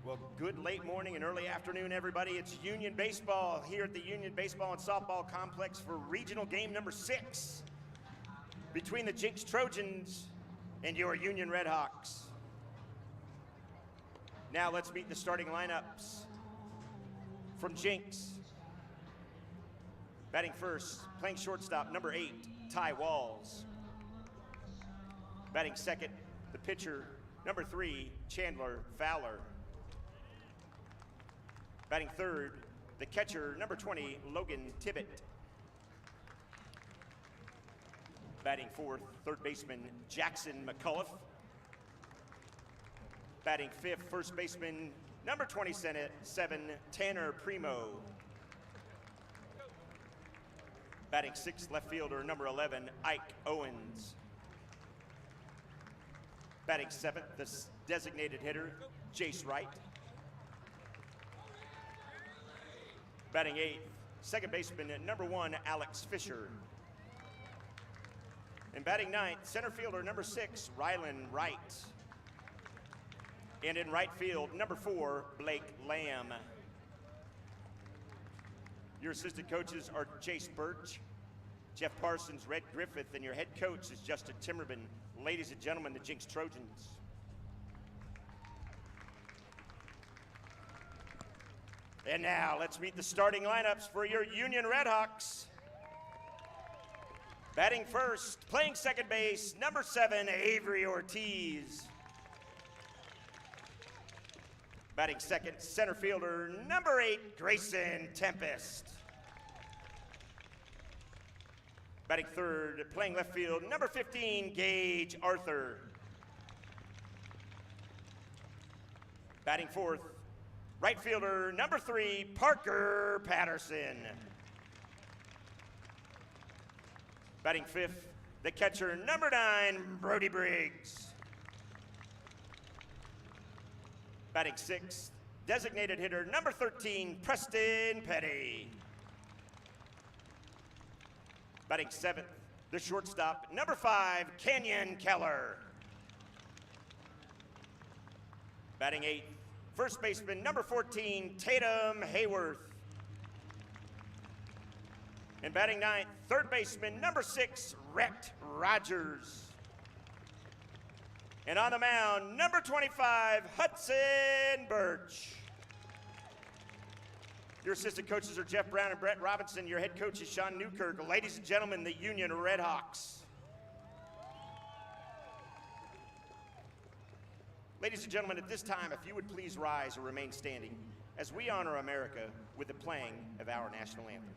Well, good late morning and early afternoon, everybody. It's Union Baseball here at the Union Baseball and Softball Complex for regional game number 6 between the Jinx Trojans and your Union Redhawks. Now let's meet the starting lineups. From Jinx, batting first, playing shortstop, number 8, Ty Walls. Batting second, the pitcher, number 3, Chandler Fowler. Batting third, the catcher, number 20, Logan Tibbett. Batting fourth, third baseman, Jackson McCullough. Batting fifth, first baseman, number 27, Tanner Primo. Batting sixth, left fielder, number 11, Ike Owens. Batting seventh, the designated hitter, Jace Wright. Batting eighth, second baseman, number 1, Alex Fisher. And batting ninth, center fielder, number 6, Rylan Wright. And in right field, number 4, Blake Lamb. Your assistant coaches are Chase Birch, Jeff Parsons, Red Griffith, and your head coach is Justin Timmerman. Ladies and gentlemen, the Jinx Trojans. And now let's meet the starting lineups for your Union Redhawks. Batting first, playing second base, number 7, Avery Ortiz. Batting second, center fielder, number 8, Grayson Tempest. Batting third, playing left field, number 15, Gage Arthur. Batting fourth, right fielder, number 3, Parker Patterson. Batting fifth, the catcher, number 9, Brody Briggs. Batting sixth, designated hitter, number 13, Preston Petty. Batting seventh, the shortstop, number 5, Kenyon Keller. Batting eighth, first baseman, number 14, Tatum Hayworth. And batting ninth, third baseman, number 6, Rhett Rogers. And on the mound, number 25, Hudson Birch. Your assistant coaches are Jeff Brown and Brett Robinson. Your head coach is Sean Newkirk. Ladies and gentlemen, the Union Redhawks. Ladies and gentlemen, at this time, if you would please rise or remain standing as we honor America with the playing of our national anthem.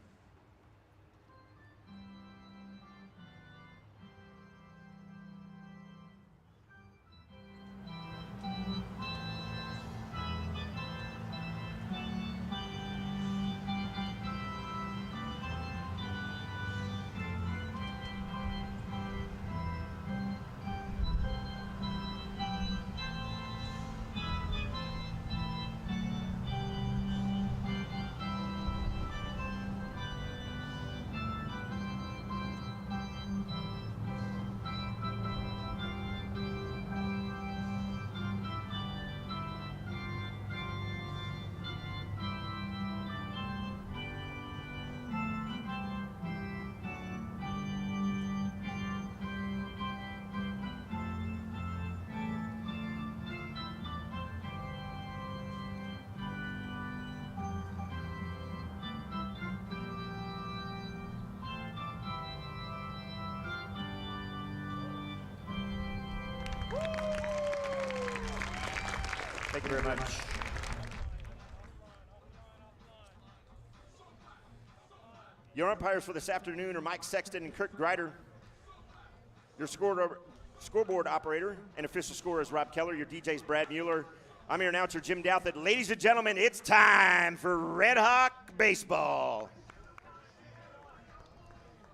Thank you very much. Your umpires for this afternoon are Mike Sexton and Kurt Greider. Your scoreboard operator and official scorer is Rob Keller. Your DJ is Brad Mueller. I'm your announcer, Jim Douthit. Ladies and gentlemen, it's time for Red Hawk Baseball.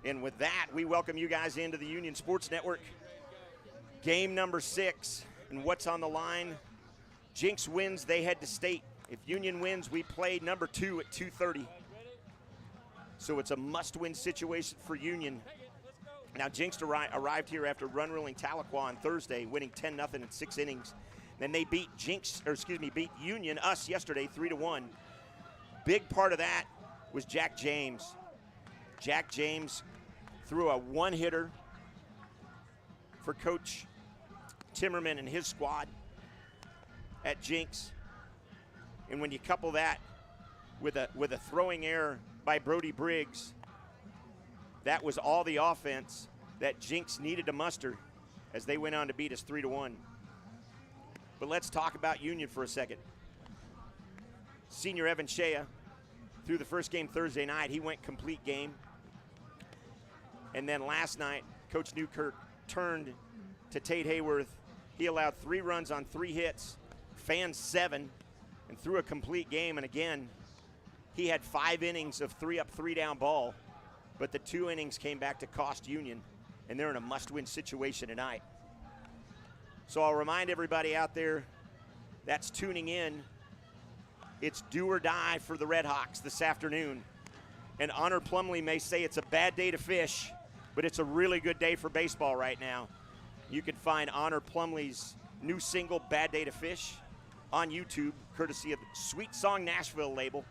And with that, we welcome you guys into the Union Sports Network. Game number 6. And what's on the line? Jinx wins, they head to state. If Union wins, we play number 2 at 2:30. So it's a must-win situation for Union. Now, Jinx arrived here after run-ruling Tahlequah on Thursday, winning 10-0 in 6 innings. Then they beat beat Union, us yesterday, 3-1. Big part of that was Jack James. Jack James threw a one-hitter for Coach Timmerman and his squad at Jinx. And when you couple that with a throwing error by Brody Briggs, that was all the offense that Jinx needed to muster as they went on to beat us 3-1. But let's talk about Union for a second. Senior Evan Shea threw the first game Thursday night. He went complete game. And then last night, Coach Newkirk turned to Tate Hayworth. He allowed 3 runs on 3 hits, fanned 7, and threw a complete game. And again, he had 5 innings of 3-up, 3-down ball, but the 2 innings came back to cost Union, and they're in a must-win situation tonight. So I'll remind everybody out there that's tuning in, it's do or die for the Redhawks this afternoon. And Honor Plumlee may say it's a bad day to fish, but it's a really good day for baseball right now. You can find Honor Plumlee's new single, Bad Day to Fish, on YouTube, courtesy of Sweet Song Nashville label.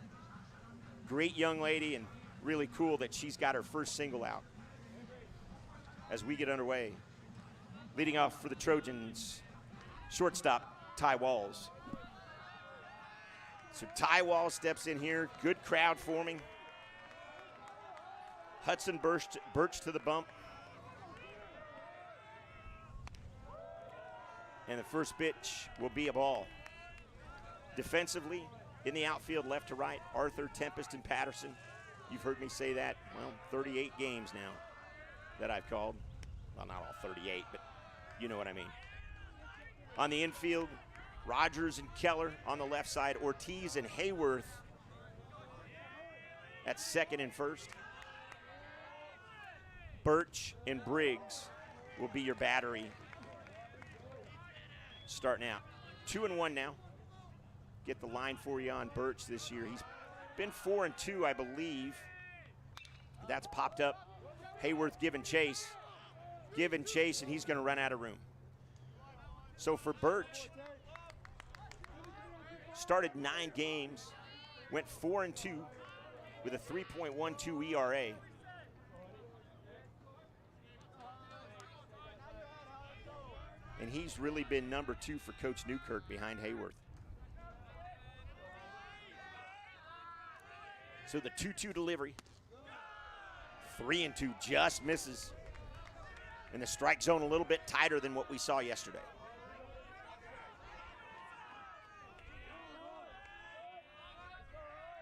Great young lady, and really cool that she's got her first single out. As we get underway, leading off for the Trojans, shortstop Ty Walls. So Ty Walls steps in here, good crowd forming. Hudson Birch to the bump. And the first pitch will be a ball. Defensively, in the outfield, left to right, Arthur, Tempest, and Patterson. You've heard me say that, well, 38 games now that I've called. Well, not all 38, but you know what I mean. On the infield, Rogers and Keller. On the left side, Ortiz and Hayworth at second and first. Birch and Briggs will be your battery starting out. 2-1 now. Get the line for you on Birch this year. He's been 4-2, I believe. That's popped up. Hayworth giving chase, and he's going to run out of room. So for Birch, started 9 games, went 4-2 with a 3.12 ERA. And he's really been number 2 for Coach Newkirk behind Hayworth. So the 2-2 delivery. 3-2 just misses. And the strike zone a little bit tighter than what we saw yesterday.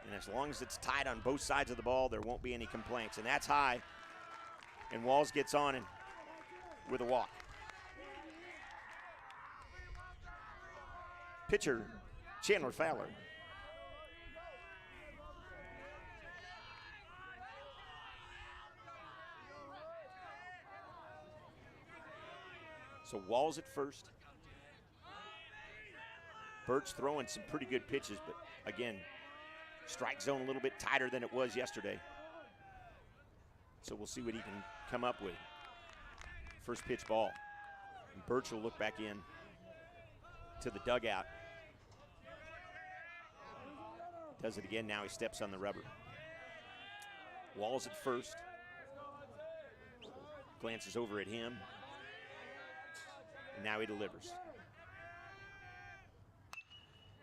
And as long as it's tight on both sides of the ball, there won't be any complaints. And that's high. And Walls gets on and with a walk. Pitcher, Chandler Fowler. So Walls at first. Birch throwing some pretty good pitches, but again, strike zone a little bit tighter than it was yesterday. So we'll see what he can come up with. First pitch ball. And Birch will look back in to the dugout. Does it again, now he steps on the rubber. Walls at first. Glances over at him. And now he delivers.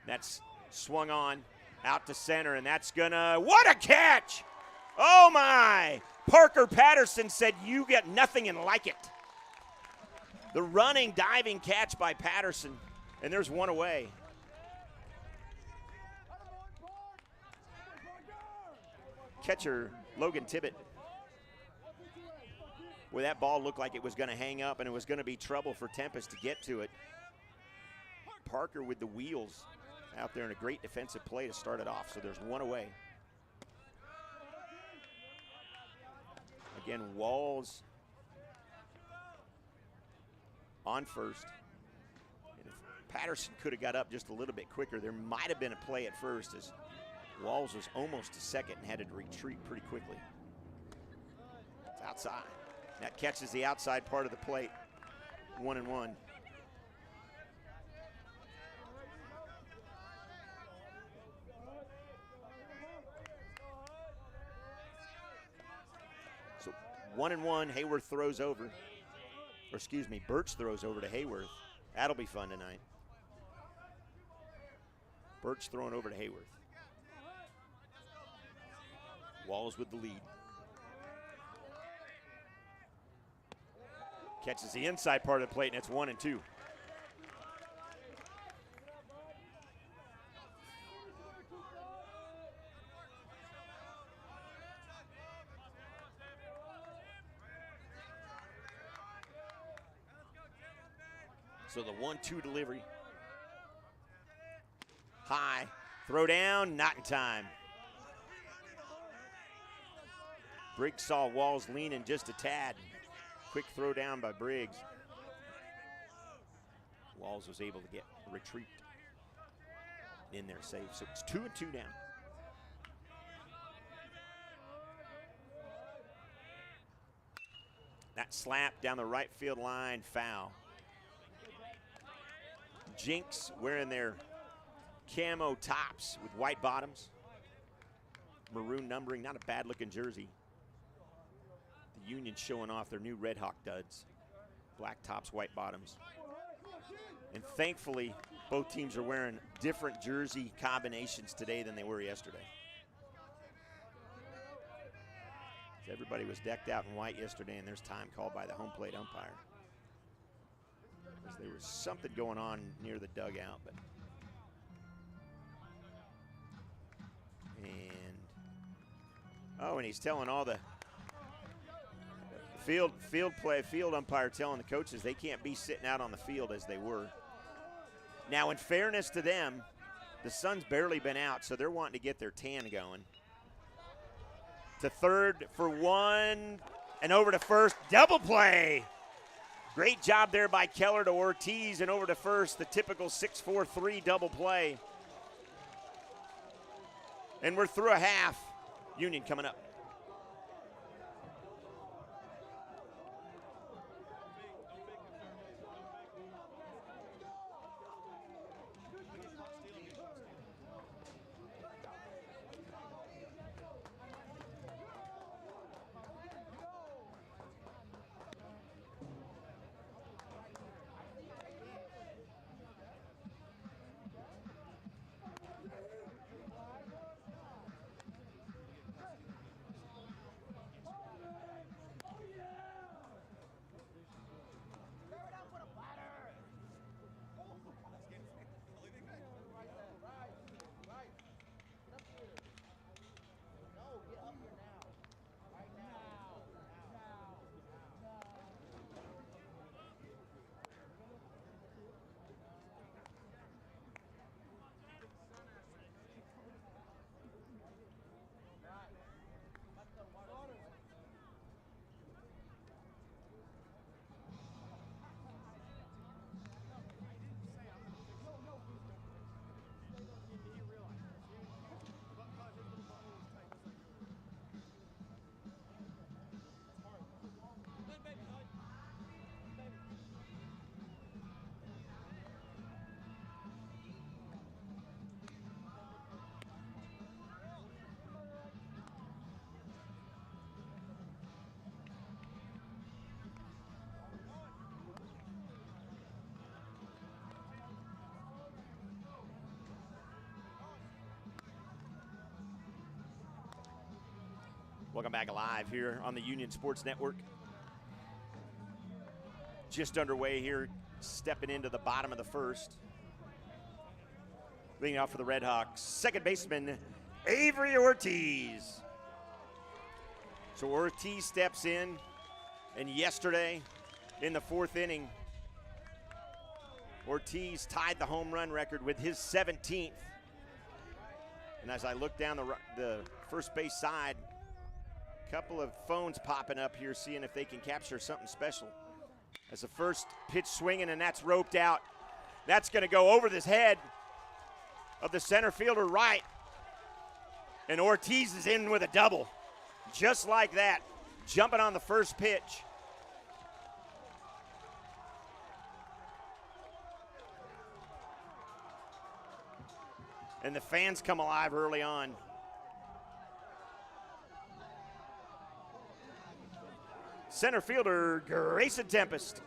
That's swung on, out to center, and that's gonna, what a catch! Oh my! Parker Patterson said, you get nothing and like it. The running, diving catch by Patterson, and there's one away. Catcher, Logan Tibbett. Well, that ball looked like it was gonna hang up and it was gonna be trouble for Tempest to get to it. Parker with the wheels out there in a great defensive play to start it off, so there's one away. Again, Walls on first. And if Patterson could have got up just a little bit quicker, there might have been a play at first as Walls was almost to second and had to retreat pretty quickly. It's outside. That catches the outside part of the plate. 1-1. 1-1. Hayworth throws over. Or excuse me, Birch throws over to Hayworth. That'll be fun tonight. Birch throwing over to Hayworth. Walls with the lead. Catches the inside part of the plate, and it's 1-2. So the 1-2 delivery. High, throw down, not in time. Briggs saw Walls leaning just a tad. Quick throw down by Briggs. Walls was able to get a retreat in there safe. So it's 2-2 down. That slap down the right field line, foul. Jinx wearing their camo tops with white bottoms. Maroon numbering, not a bad looking jersey. The Union showing off their new Red Hawk duds. Black tops, white bottoms. And thankfully, both teams are wearing different jersey combinations today than they were yesterday. Everybody was decked out in white yesterday, and there's time called by the home plate umpire. There was something going on near the dugout, but and he's telling all the field umpire telling the coaches they can't be sitting out on the field as they were. Now, in fairness to them, the sun's barely been out, so they're wanting to get their tan going. To third for one, and over to first, double play. Great job there by Keller to Ortiz, and over to first, the typical 6-4-3 double play. And we're through a half. Union coming up. Welcome back live here on the Union Sports Network. Just underway here, stepping into the bottom of the first. Leading off for the Red Hawks, second baseman, Avery Ortiz. So Ortiz steps in, and yesterday in the fourth inning, Ortiz tied the home run record with his 17th. And as I look down the first base side, couple of phones popping up here, seeing if they can capture something special. As the first pitch swinging, and that's roped out. That's going to go over the head of the center fielder right. And Ortiz is in with a double. Just like that, jumping on the first pitch. And the fans come alive early on. Center fielder, Grayson Tempest.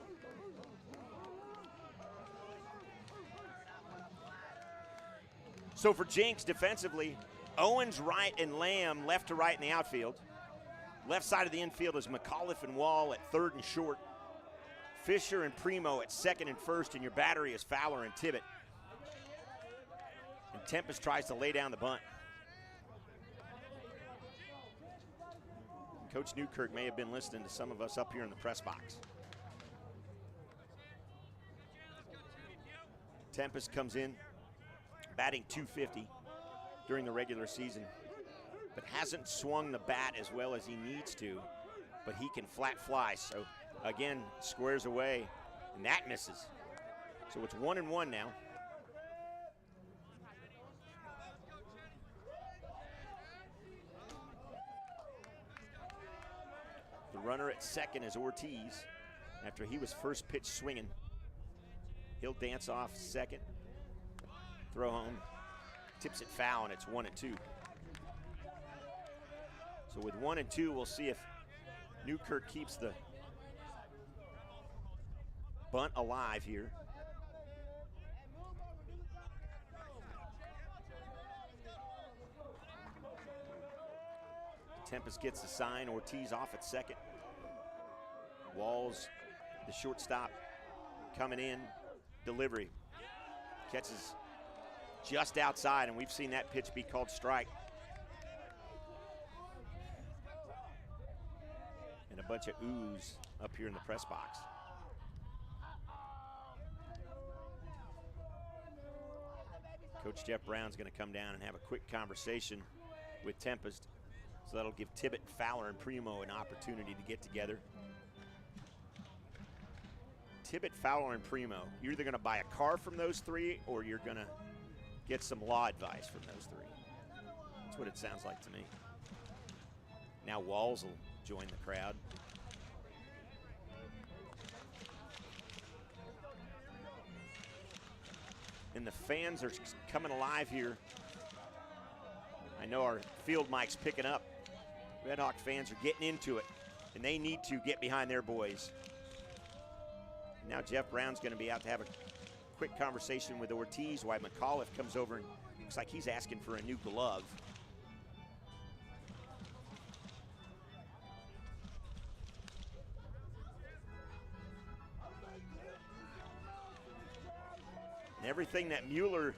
So for Jinx defensively, Owens right and Lamb left to right in the outfield. Left side of the infield is McAuliffe and Wall at third and short. Fisher and Primo at second and first, and your battery is Fowler and Tibbet. And Tempest tries to lay down the bunt. Coach Newkirk may have been listening to some of us up here in the press box. Tempest comes in, batting .250 during the regular season, but hasn't swung the bat as well as he needs to, but he can flat fly. So again, squares away, and that misses. So it's 1-1 now. The runner at second is Ortiz after he was first pitch swinging. He'll dance off second, throw home, tips it foul, and it's 1-2. So with 1-2, we'll see if Newkirk keeps the bunt alive here. Tempest gets the sign, Ortiz off at second. Walls, the shortstop, coming in, delivery. Catches just outside, and we've seen that pitch be called strike. And a bunch of oohs up here in the press box. Coach Jeff Brown's going to come down and have a quick conversation with Tempest. So that'll give Tibbet, Fowler, and Primo an opportunity to get together. Tibbet, Fowler, and Primo, you're either going to buy a car from those three or you're going to get some law advice from those three. That's what it sounds like to me. Now Walls will join the crowd. And the fans are coming alive here. I know our field mic's picking up. Red Hawk fans are getting into it, and they need to get behind their boys. Now Jeff Brown's going to be out to have a quick conversation with Ortiz while McAuliffe comes over and looks like he's asking for a new glove. And everything that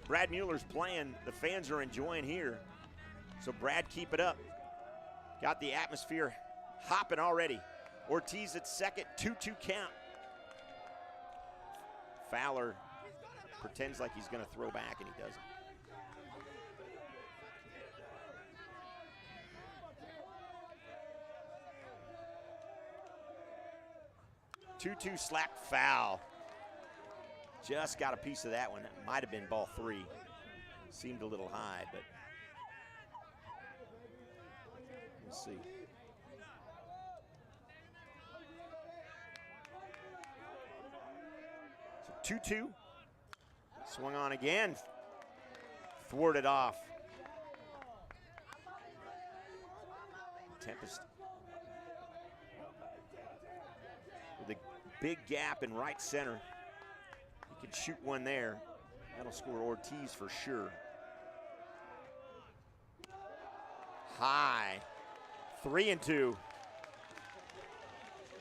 Brad Mueller's playing, the fans are enjoying here. So Brad, keep it up. Got the atmosphere hopping already. Ortiz at second, 2-2 count. Fowler pretends like he's going to throw back, and he doesn't. 2-2 slap foul. Just got a piece of that one. That might have been ball 3. Seemed a little high, but we'll see. So 2-2. Swung on again. Thwarted off. Tempest with a big gap in right center. He can shoot one there. That'll score Ortiz for sure. High. 3-2.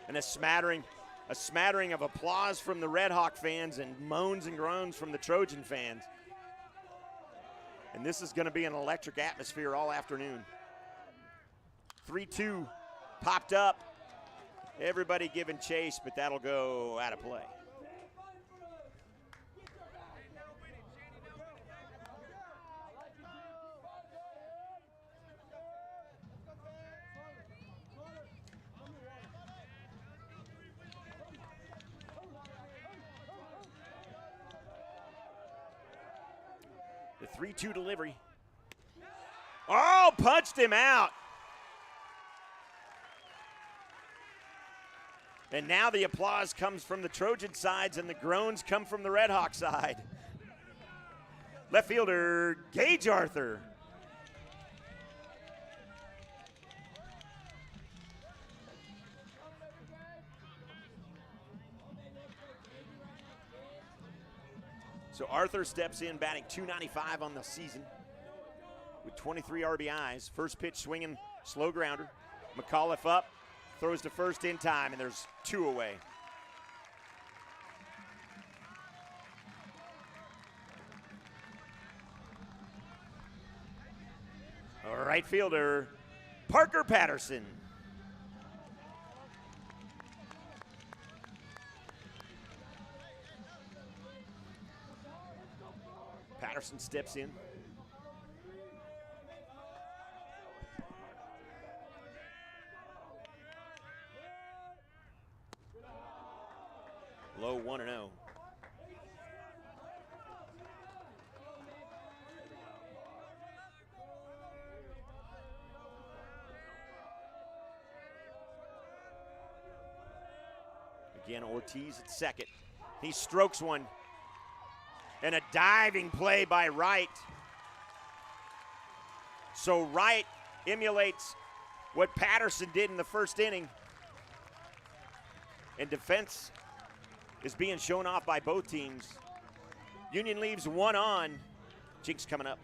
And a smattering of applause from the Red Hawk fans and moans and groans from the Trojan fans. And this is going to be an electric atmosphere all afternoon. 3-2 popped up. Everybody giving chase, but that'll go out of play. The 3-2 delivery. Oh, punched him out. And now the applause comes from the Trojan sides and the groans come from the Red Hawk side. Left fielder, Gage Arthur. So Arthur steps in, batting .295 on the season with 23 RBIs. First pitch swinging, slow grounder. McAuliffe up, throws to first in time, and there's 2 away. Right fielder, Parker Patterson. Patterson steps in. Low 1-0. Again, Ortiz at second. He strokes one. And a diving play by Wright. So Wright emulates what Patterson did in the first inning. And defense is being shown off by both teams. Union leaves 1 on. Jinx coming up.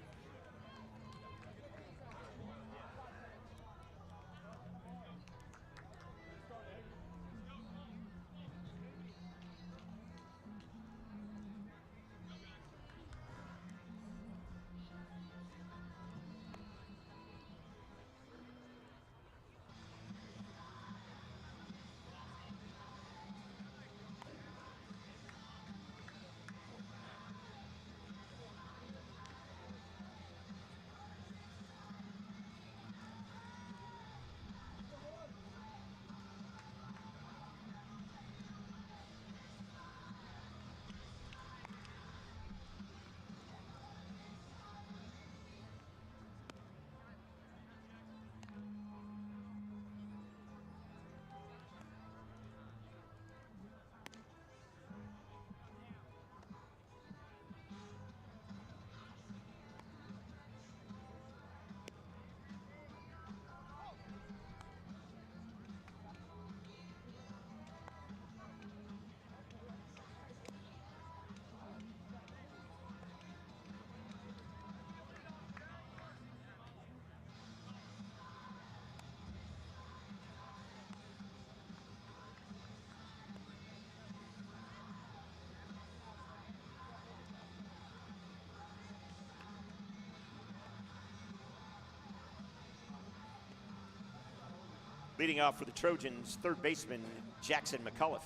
Leading off for the Trojans, third baseman Jackson McAuliffe.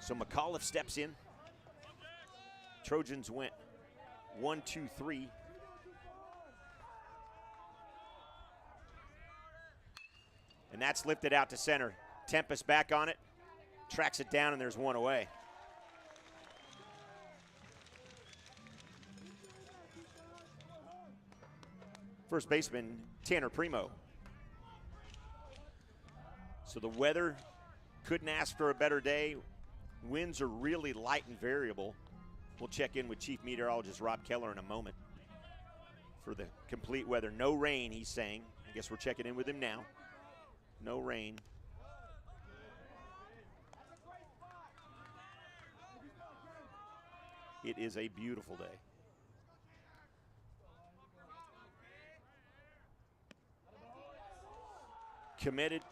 So McAuliffe steps in. Trojans went 1-2-3. And that's lifted out to center. Tempest back on it, tracks it down, and there's 1 away. First baseman Tanner Primo. So the weather couldn't ask for a better day. Winds are really light and variable. We'll check in with Chief Meteorologist Rob Keller in a moment for the complete weather. No rain, he's saying. I guess we're checking in with him now. No rain. It is a beautiful day. Committed,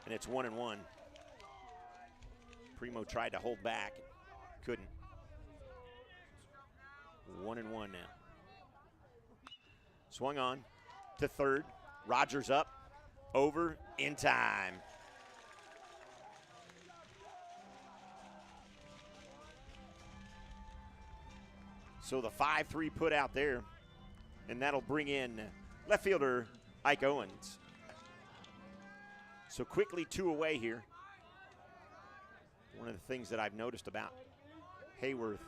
and it's 1-1. Primo tried to hold back, couldn't. 1-1 now. Swung on to third. Rogers up, over, in time. So the 5-3 put out there, and that'll bring in left fielder Ike Owens. So quickly 2 away here. One of the things that I've noticed about Hayworth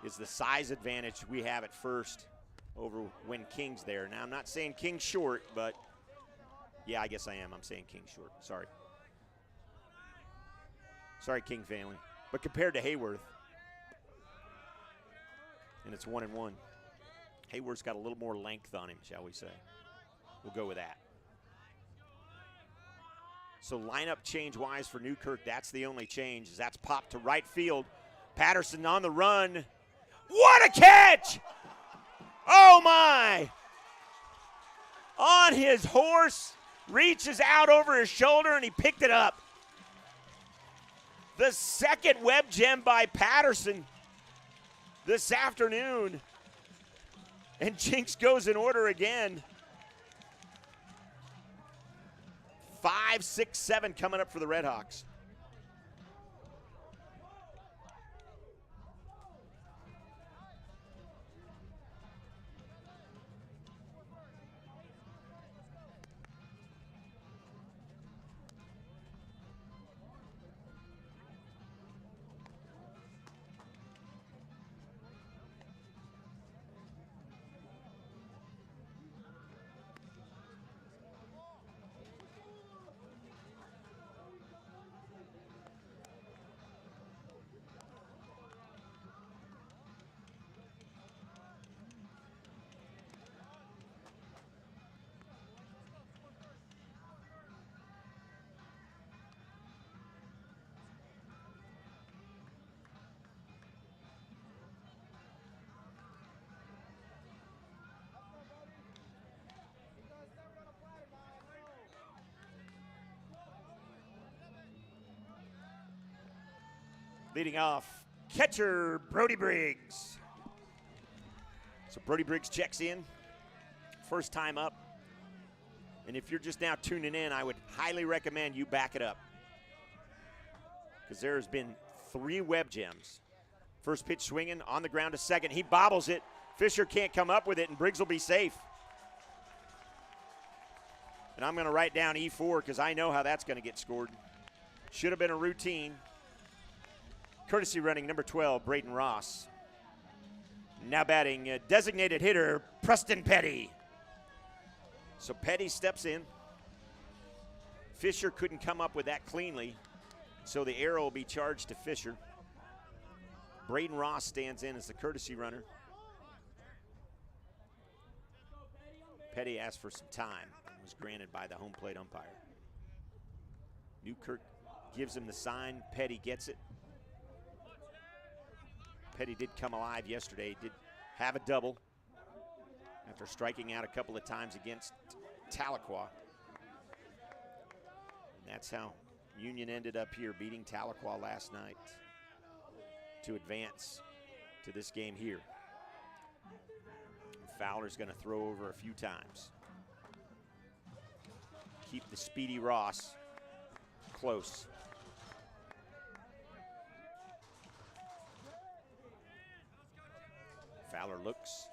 is the size advantage we have at first over when King's there. Now, I'm not saying King's short, but yeah, I guess I am. I'm saying King's short. Sorry. Sorry, King family. But compared to Hayworth, and it's 1-1. Hayworth's got a little more length on him, shall we say. We'll go with that. So lineup change-wise for Newkirk, that's the only change. That's popped to right field. Patterson on the run. What a catch! Oh my! On his horse, reaches out over his shoulder, and he picked it up. The second web gem by Patterson this afternoon. And Jinx goes in order again. 5, 6, 7 coming up for the Redhawks. Leading off, catcher Brody Briggs. So Brody Briggs checks in, first time up. And if you're just now tuning in, I would highly recommend you back it up, because there has been 3 web gems. First pitch swinging on the ground to second. He bobbles it. Fisher can't come up with it, and Briggs will be safe. And I'm going to write down E4 because I know how that's going to get scored. Should have been a routine. Courtesy running number 12, Braden Ross. Now batting, designated hitter, Preston Petty. So Petty steps in. Fisher couldn't come up with that cleanly, so the arrow will be charged to Fisher. Braden Ross stands in as the courtesy runner. Petty asked for some time and was granted by the home plate umpire. Newkirk gives him the sign. Petty gets it. Petty did come alive yesterday, did have a double after striking out a couple of times against Tahlequah. And that's how Union ended up here, beating Tahlequah last night to advance to this game here. And Fowler's going to throw over a few times. Keep the speedy Ross close. Fowler looks.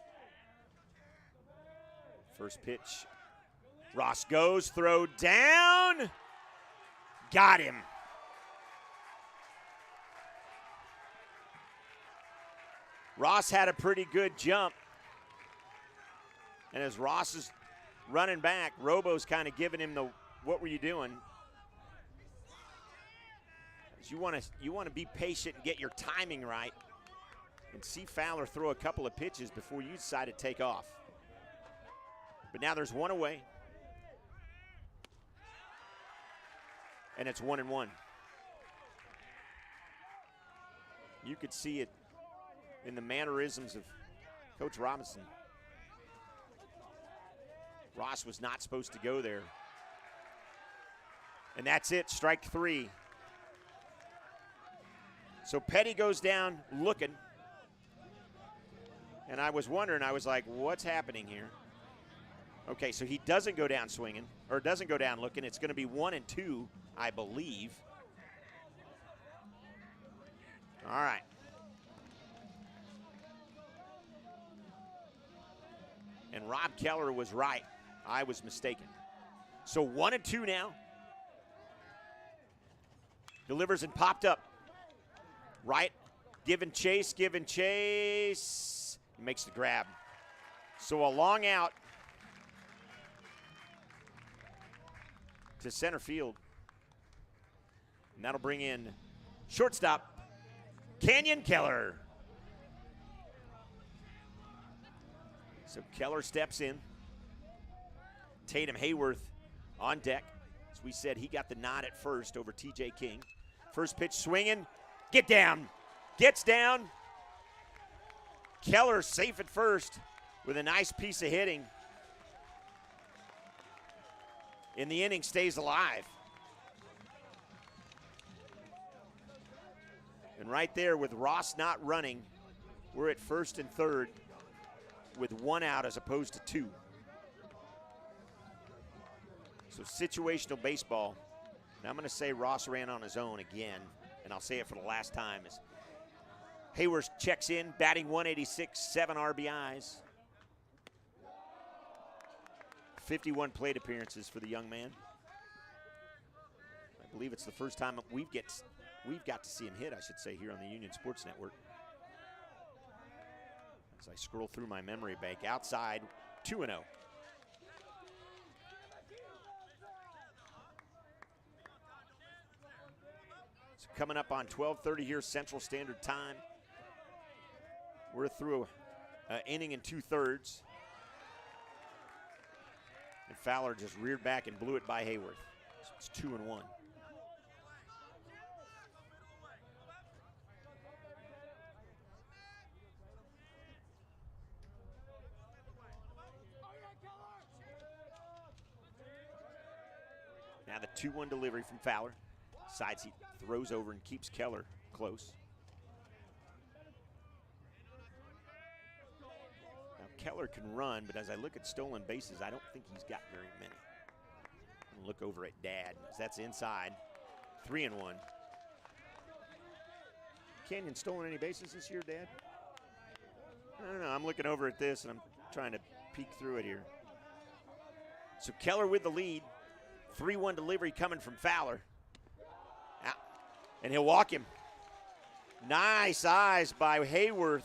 First pitch. Ross goes, throw down. Got him. Ross had a pretty good jump. And as Ross is running back, Robo's kind of giving him the, what were you doing? You want to be patient and get your timing right and see Fowler throw a couple of pitches before you decide to take off. But now there's one away. And it's 1-1. You could see it in the mannerisms of Coach Robinson. Ross was not supposed to go there. And that's it, strike 3. So Petty goes down looking. And I was wondering, I was like, what's happening here? Okay, so he doesn't go down swinging, or doesn't go down looking. It's going to be 1-2, I believe. All right. And Rob Keller was right. I was mistaken. So 1-2 now. Delivers and popped up. Right, giving chase. He makes the grab. So a long out to center field. And that'll bring in shortstop, Canyon Keller. So Keller steps in. Tatum Hayworth on deck. As we said, he got the nod at first over TJ King. First pitch swinging. Get down. Gets down. Keller safe at first with a nice piece of hitting. And the inning stays alive. And right there with Ross not running, we're at first and third with 1 out as opposed to 2. So situational baseball. And I'm going to say Ross ran on his own again, and I'll say it for the last time. As Hayworth checks in, batting 186, 7 RBIs. 51 plate appearances for the young man. I believe it's the first time we've got to see him hit, I should say, here on the Union Sports Network. As I scroll through my memory bank, outside, 2-0. So coming up on 12:30 here, Central Standard Time. We're through an inning and 2/3. And Fowler just reared back and blew it by Hayworth. So it's 2-1. Now the 2-1 delivery from Fowler. Sides he throws over and keeps Keller close. Now Keller can run, but as I look at stolen bases, I don't think he's got very many. I'm gonna look over at Dad, as that's inside. 3-1. Canyon stolen any bases this year, Dad? I don't know, I'm looking over at this and I'm trying to peek through it here. So Keller with the lead. 3-1 delivery coming from Fowler. Out. And he'll walk him. Nice eyes by Hayworth.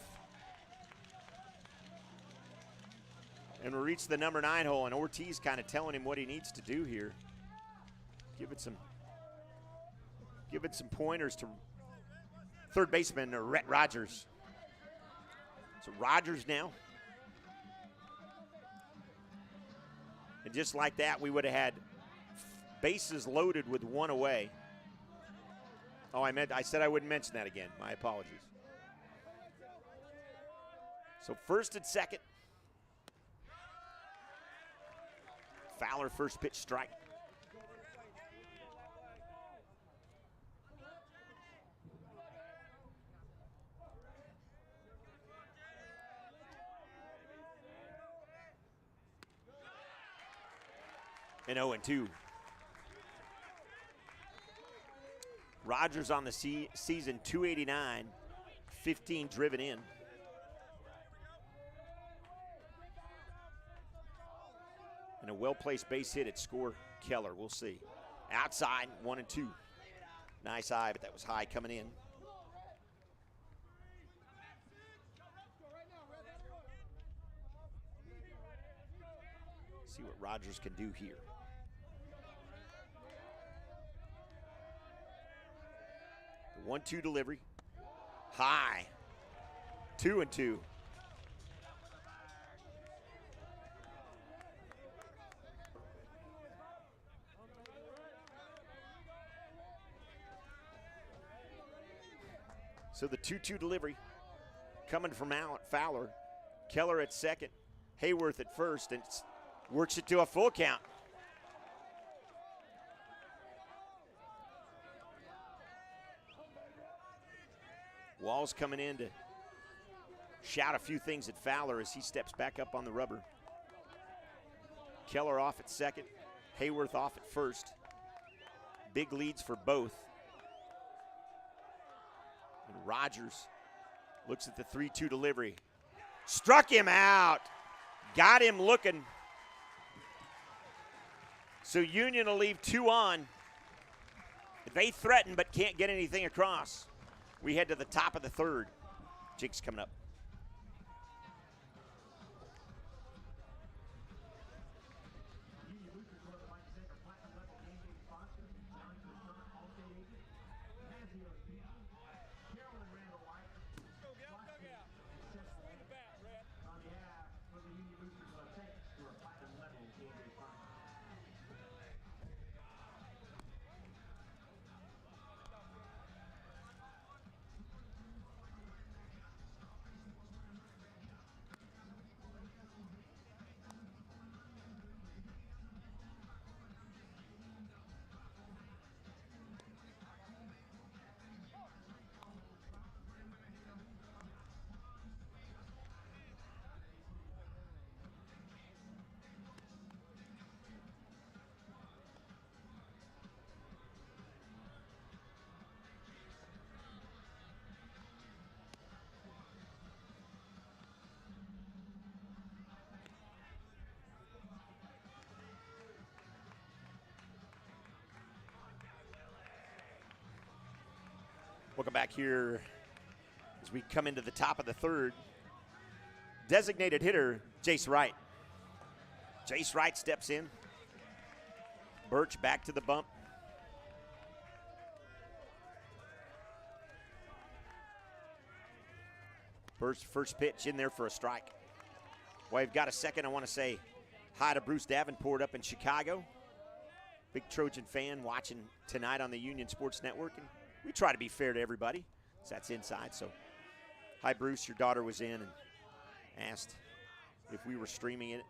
And we'll reach the number 9 hole, and Ortiz kind of telling him what he needs to do here. Give it some pointers to third baseman Rhett Rogers. So Rogers now. And just like that, we would have had bases loaded with 1 away. Oh, I said I wouldn't mention that again. My apologies. So first and second. Fowler first pitch strike. And 0-2. Rogers on the season, 289, 15 driven in. And a well-placed base hit at score Keller, we'll see. Outside, 1-2. Nice eye, but that was high coming in. See what Rogers can do here. The 1-2 delivery. High. 2-2. So the 2-2 delivery coming from Fowler. Keller at second. Hayworth at first, and works it to a full count. Wall's coming in to shout a few things at Fowler as he steps back up on the rubber. Keller off at second. Hayworth off at first. Big leads for both. And Rogers looks at the 3-2 delivery. Struck him out. Got him looking. So Union will leave 2 on. They threaten but can't get anything across. We head to the top of the third. Jinx coming up. Welcome back here as we come into the top of the third. Designated hitter, Jace Wright. Jace Wright steps in. Birch back to the bump. Birch first pitch in there for a strike. While you've got a second, I want to say hi to Bruce Davenport up in Chicago. Big Trojan fan watching tonight on the Union Sports Network. And we try to be fair to everybody. So that's inside. So hi, Bruce. Your daughter was in and asked if we were streaming it.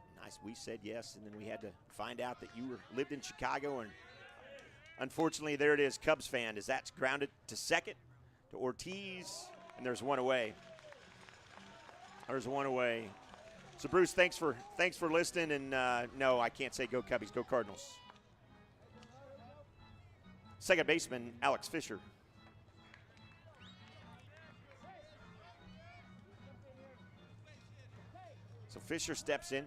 We said yes, and then we had to find out that you lived in Chicago, and unfortunately, there it is, Cubs fan, as that's grounded to second, to Ortiz, and there's one away. There's one away. So, Bruce, thanks for listening, and no, I can't say go Cubbies, go Cardinals. Second baseman, Alex Fisher. So Fisher steps in.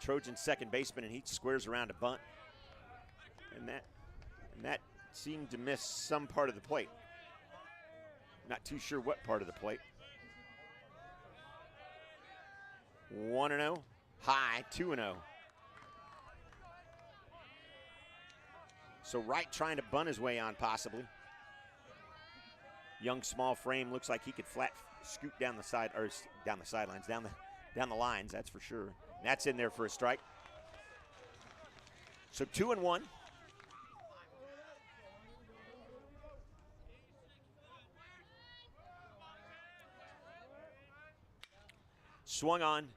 Trojan second baseman, and he squares around a bunt. And that seemed to miss some part of the plate. Not too sure what part of the plate. 1-0, high, 2-0. So Wright trying to bunt his way on possibly. Young small frame, looks like he could flat scoot down the side, or down the sidelines, down the lines, that's for sure. That's in there for a strike. So 2-1. Swung on.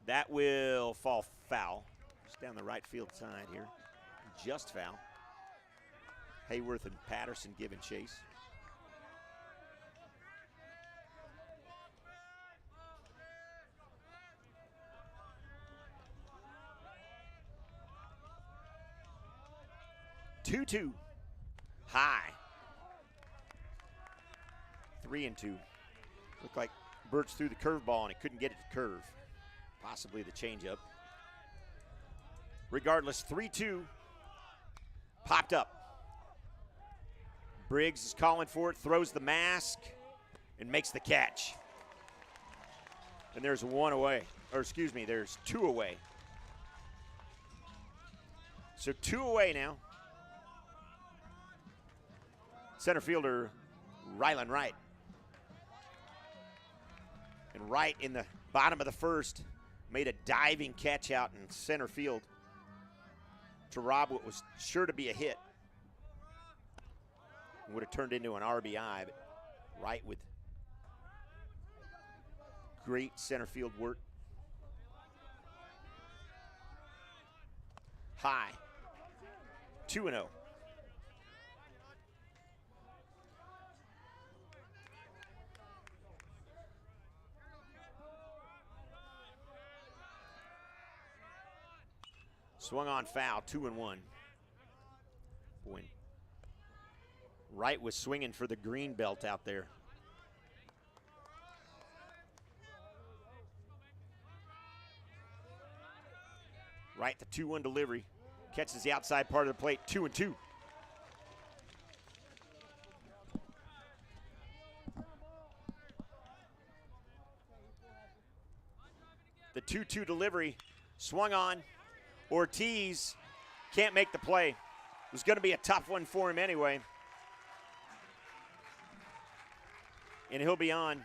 That will fall foul. Just down the right field side here. Just foul. Hayworth and Patterson giving chase. Two, high. 3-2. Looked like Birch threw the curveball and he couldn't get it to curve. Possibly the changeup. Regardless, 3-2. Popped up. Briggs is calling for it, throws the mask, and makes the catch. And there's one away. Or excuse me, there's two away. So 2 away now. Center fielder, Rylan Wright. And Wright in the bottom of the first made a diving catch out in center field to rob what was sure to be a hit. It would have turned into an RBI, but Wright with great center field work. High, 2-0. Swung on foul, 2-1. Boy, Wright was swinging for the green belt out there. Wright, the 2-1 delivery. Catches the outside part of the plate, 2-2. The 2-2 delivery, swung on. Ortiz can't make the play. It was going to be a tough one for him anyway. And he'll be on. I'm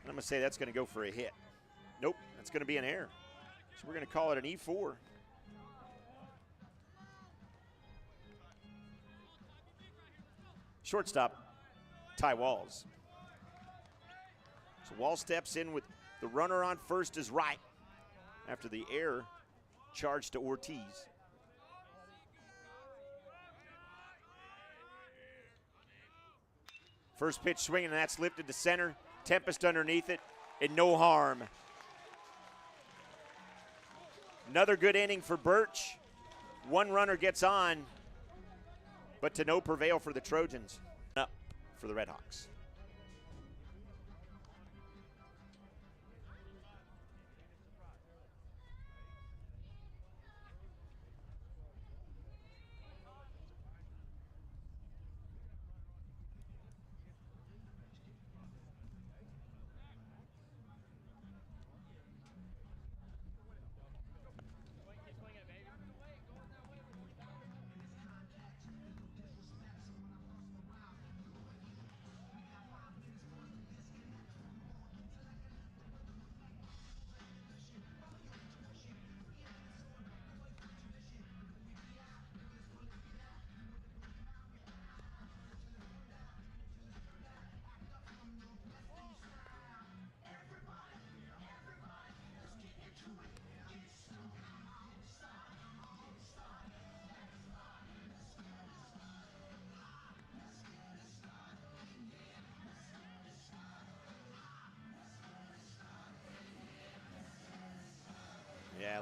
going to say that's going to go for a hit. Nope, that's going to be an error. So we're going to call it an E4. Shortstop, Ty Walls. So Walls steps in with the runner on first is Wright. After the error charged to Ortiz. First pitch swinging, and that's lifted to center. Tempest underneath it, and no harm. Another good inning for Birch. One runner gets on, but to no prevail for the Trojans. Up for the Redhawks.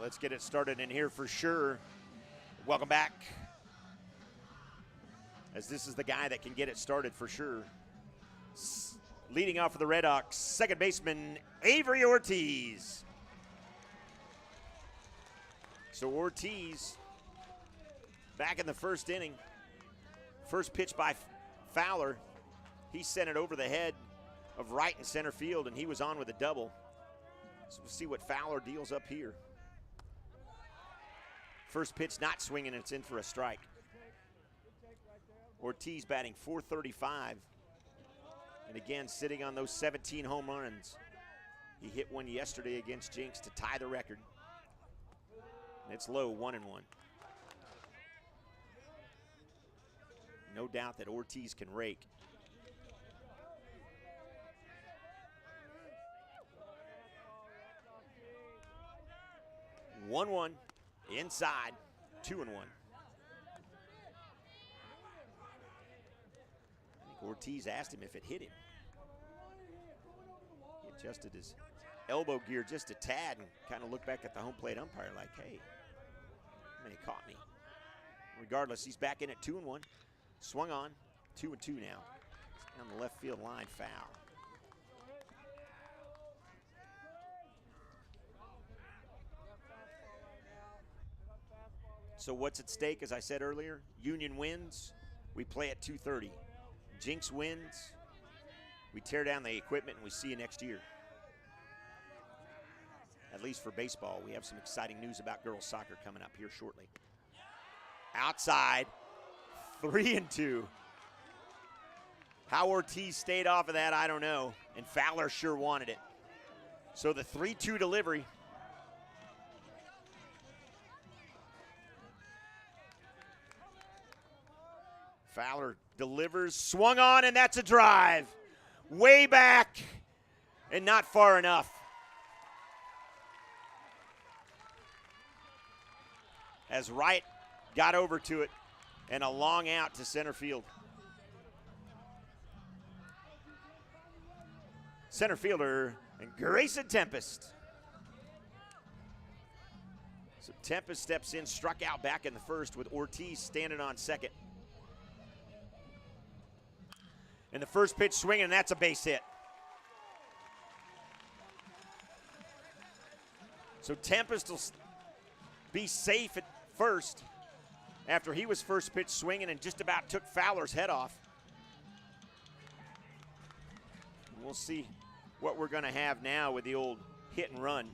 let's get it started in here for sure. Welcome back. As this is the guy that can get it started for sure. Leading off for the Redhawks, second baseman Avery Ortiz. So Ortiz back in the first inning. First pitch by Fowler. He sent it over the head of right and center field, and he was on with a double. So we'll see what Fowler deals up here. First pitch not swinging, and it's in for a strike. Ortiz batting .435. And again, sitting on those 17 home runs. He hit one yesterday against Jinx to tie the record. And it's low, 1-1. No doubt that Ortiz can rake. One inside, 2-1. I think Ortiz asked him if it hit him. He adjusted his elbow gear just a tad and kind of looked back at the home plate umpire like, hey, he caught me. Regardless, he's back in at 2-1. Swung on, 2-2 now. It's down the left field line, foul. So what's at stake, as I said earlier? Union wins, we play at 2:30. Jinx wins, we tear down the equipment and we see you next year. At least for baseball. We have some exciting news about girls soccer coming up here shortly. Outside, 3-2. How Ortiz stayed off of that, I don't know. And Fowler sure wanted it. So the 3-2 delivery. Fowler delivers, swung on, and that's a drive. Way back, and not far enough. As Wright got over to it, and a long out to center field. Center fielder, and Grayson Tempest. So Tempest steps in, struck out back in the first with Ortiz standing on second. And the first pitch swinging, and that's a base hit. So Tempest will be safe at first after he was first pitch swinging and just about took Fowler's head off. We'll see what we're going to have now with the old hit and run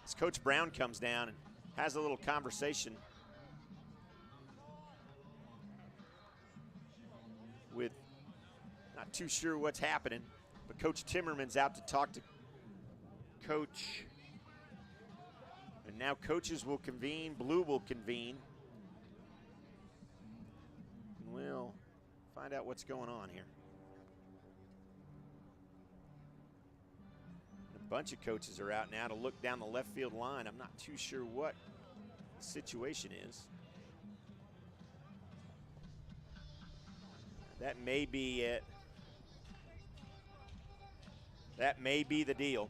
as Coach Brown comes down and has a little conversation with, not too sure what's happening, but Coach Timmerman's out to talk to Coach. And now coaches will convene, Blue will convene. And we'll find out what's going on here. A bunch of coaches are out now to look down the left field line. I'm not too sure what the situation is. That may be it. That may be the deal.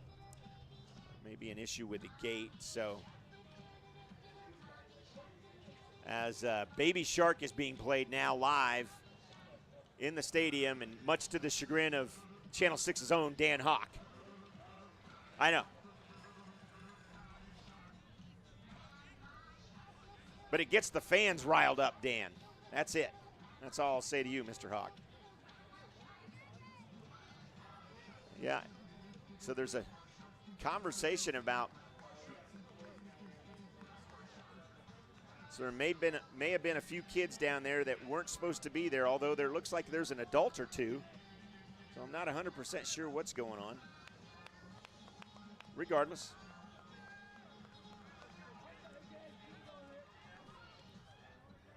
Maybe an issue with the gate. So as Baby Shark is being played now live in the stadium, and much to the chagrin of Channel 6's own Dan Hawk. I know. But it gets the fans riled up, Dan. That's it. That's all I'll say to you, Mr. Hawk. Yeah. So there's a conversation about, so there may have been a few kids down there that weren't supposed to be there, although there looks like there's an adult or two. So I'm not 100% sure what's going on. Regardless.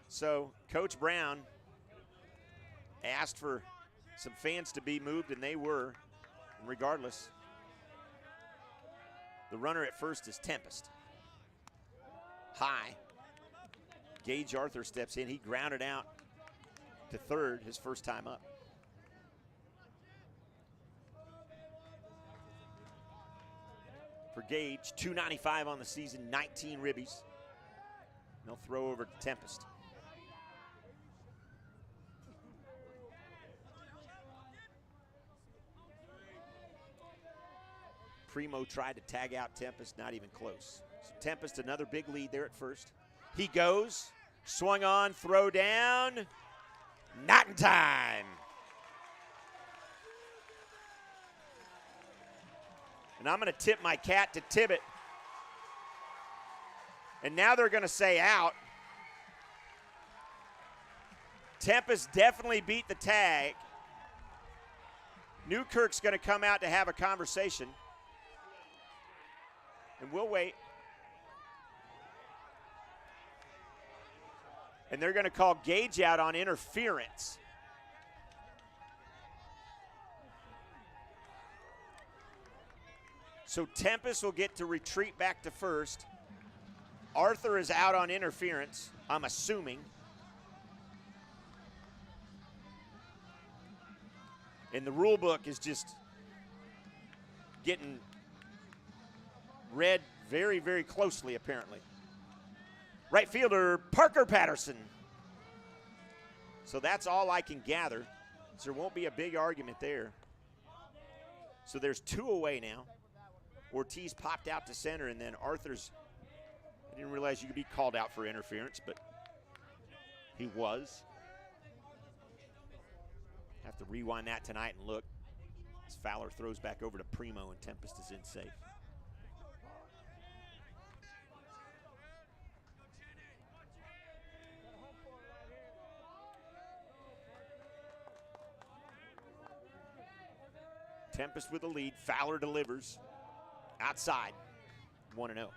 So Coach Brown asked for some fans to be moved, and they were. And regardless, the runner at first is Tempest. High. Gage Arthur steps in. He grounded out to third his first time up. For for Gage. 295 on the season, 19 ribbies. They'll throw over to Tempest. Primo tried to tag out Tempest, not even close. So Tempest, another big lead there at first. He goes, swung on, throw down, not in time. And I'm going to tip my cat to Tibbet. And now they're going to say out. Tempest definitely beat the tag. Newkirk's going to come out to have a conversation. And we'll wait. And they're going to call Gage out on interference. So Tempest will get to retreat back to first. Arthur is out on interference, I'm assuming. And the rule book is just getting read very, very closely, apparently. Right fielder, Parker Patterson. So that's all I can gather. So there won't be a big argument there. So there's 2 away now. Ortiz popped out to center, and then Arthur's, I didn't realize you could be called out for interference, but he was. Have to rewind that tonight and look. As Fowler throws back over to Primo, and Tempest is in safe. Tempest with the lead. Fowler delivers. Outside. 1-0.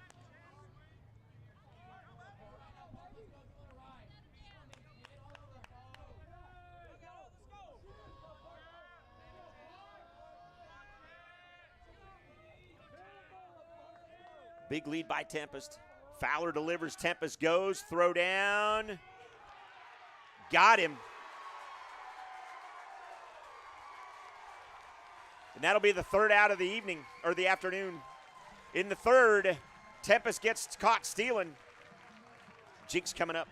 Big lead by Tempest. Fowler delivers. Tempest goes. Throw down. Got him. And that'll be the 3rd out of the evening, or the afternoon. In the 3rd, Tempest gets caught stealing. Jinx coming up.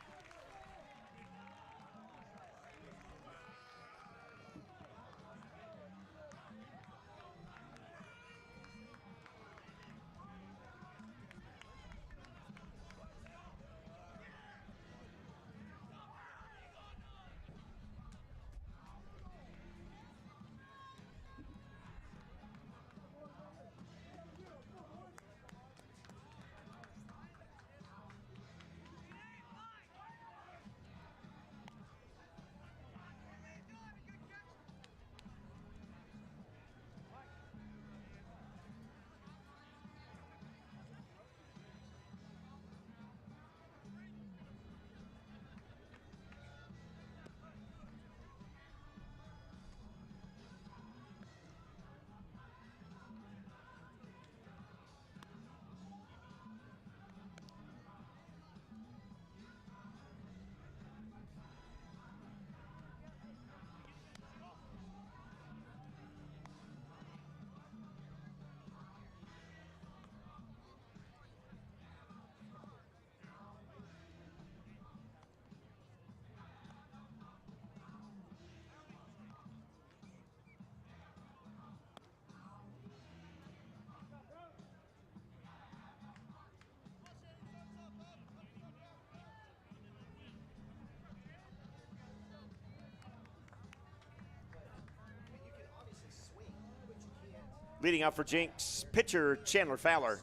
Leading up for Jinx, pitcher Chandler Fowler.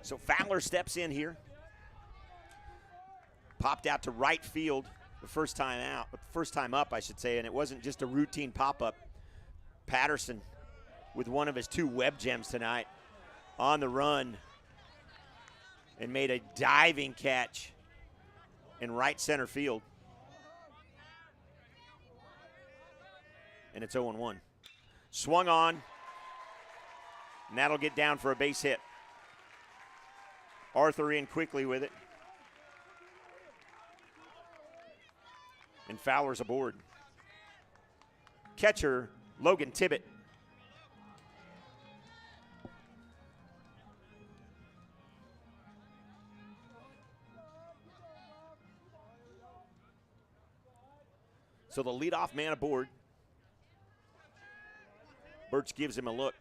So Fowler steps in here. Popped out to right field the first time up, I should say, and it wasn't just a routine pop-up. Patterson with one of his 2 web gems tonight on the run and made a diving catch in right center field. And it's 0-1. Swung on, and that'll get down for a base hit. Arthur in quickly with it. And Fowler's aboard. Catcher, Logan Tibbet. So the leadoff man aboard. Birch gives him a look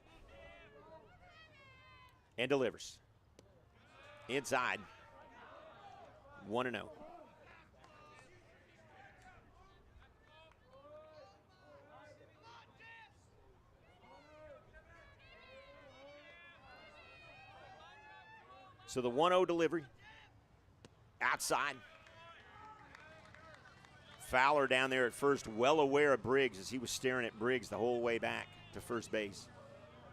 and delivers. Inside, 1-0. So the 1-0 delivery, outside. Fowler down there at first, well aware of Briggs as he was staring at Briggs the whole way back to first base.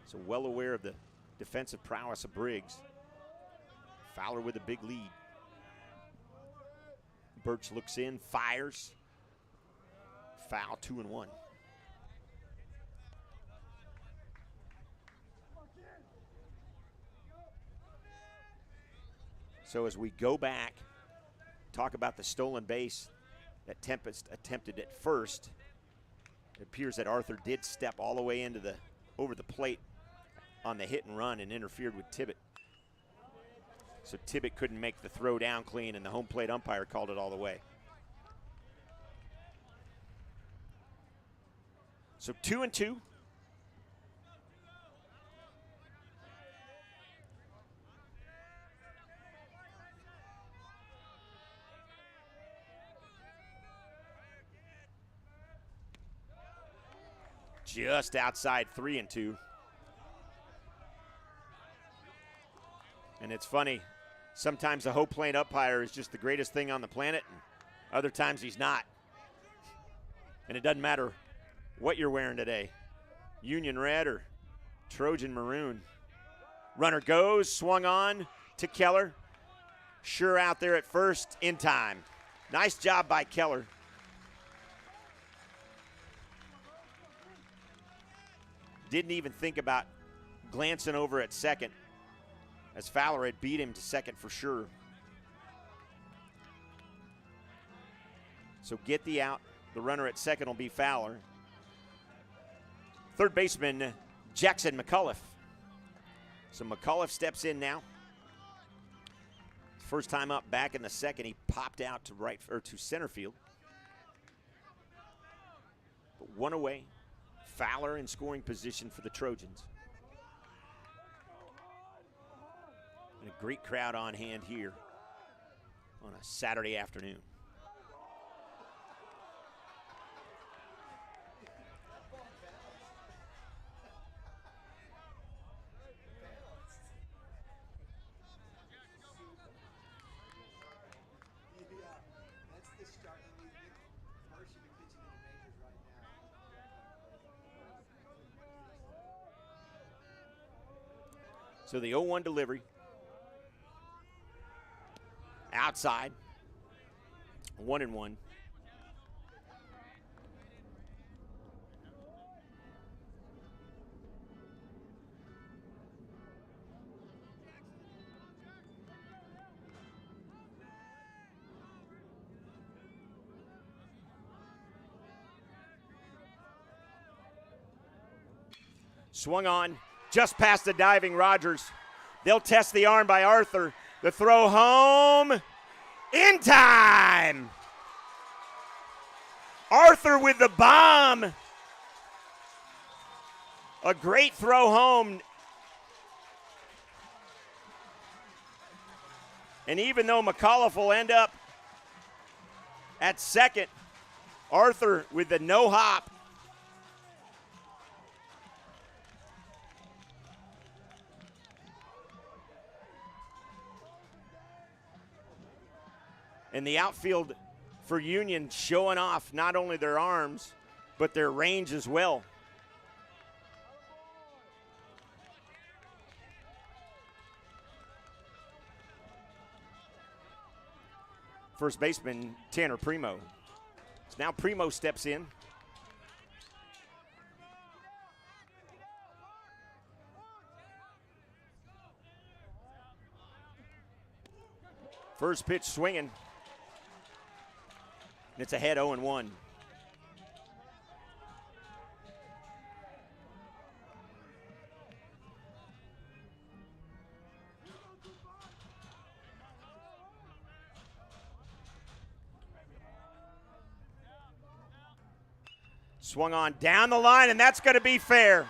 So well aware of the defensive prowess of Briggs. Fowler with a big lead. Birch looks in, fires. Foul, 2-1. So as we go back, talk about the stolen base that Tempest attempted at first. It appears that Arthur did step all the way over the plate on the hit and run and interfered with Tibbet. So Tibbet couldn't make the throw down clean, and the home plate umpire called it all the way. So 2-2. Just outside 3-2. And it's funny, sometimes the home plate umpire is just the greatest thing on the planet, and other times he's not. And it doesn't matter what you're wearing today, Union red or Trojan maroon. Runner goes, swung on to Keller. Sure out there at first, in time. Nice job by Keller. Didn't even think about glancing over at second, as Fowler had beat him to second for sure. So get the out. The runner at second will be Fowler. Third baseman, Jackson McCullough. So McCullough steps in now. First time up back in the second, he popped out to center field. But one away. Fowler in scoring position for the Trojans. And a great crowd on hand here on a Saturday afternoon. So the 0-1 delivery. Outside. 1-1. Swung on, just past the diving Rogers. They'll test the arm by Arthur. The throw home, in time. Arthur with the bomb. A great throw home. And even though McAuliffe will end up at second, Arthur with the no hop. And the outfield for Union showing off not only their arms, but their range as well. First baseman, Tanner Primo. So now Primo steps in. First pitch swinging. It's ahead 0-1. Swung on down the line, and that's going to be fair.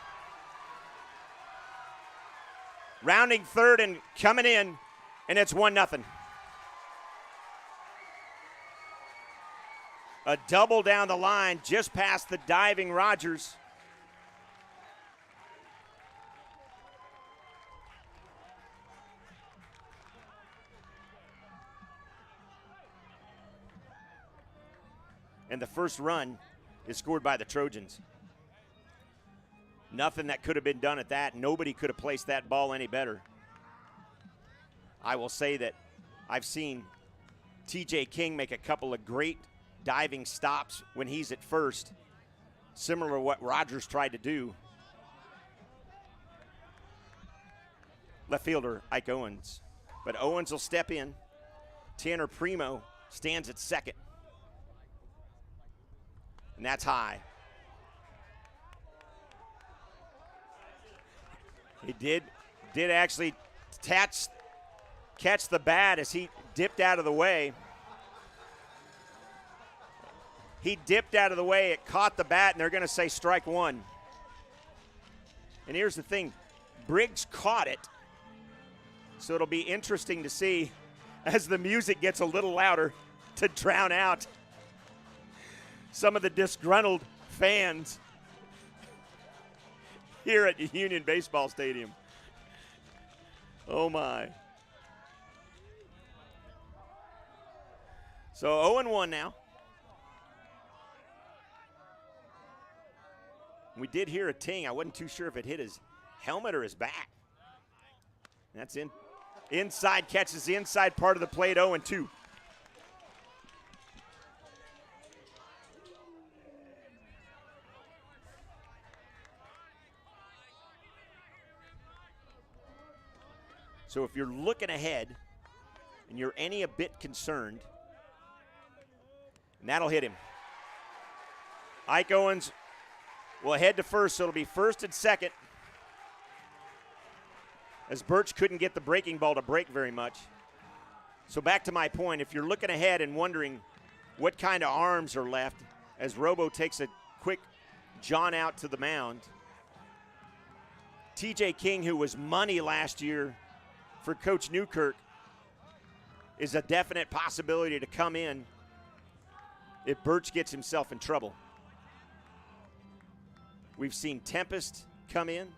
Rounding third and coming in, and it's 1-0. A double down the line, just past the diving Rogers. And the first run is scored by the Trojans. Nothing that could have been done at that. Nobody could have placed that ball any better. I will say that I've seen TJ King make a couple of great diving stops when he's at first, similar to what Rogers tried to do. Left fielder Ike Owens. But Owens will step in. Tanner Primo stands at second. And that's high. He did actually catch the bat as he dipped out of the way. He dipped out of the way, it caught the bat, and they're going to say strike one. And here's the thing, Briggs caught it, so it'll be interesting to see as the music gets a little louder to drown out some of the disgruntled fans here at Union Baseball Stadium. Oh my. So 0-1 now. We did hear a ting. I wasn't too sure if it hit his helmet or his back. That's inside, catches the inside part of the plate, 0-2. So if you're looking ahead and you're any a bit concerned, and that'll hit him. Ike Owens will head to first, so it'll be first and second, as Birch couldn't get the breaking ball to break very much. So back to my point, if you're looking ahead and wondering what kind of arms are left as Robo takes a quick John out to the mound, TJ King, who was money last year for Coach Newkirk, is a definite possibility to come in if Birch gets himself in trouble. We've seen Tempest come in,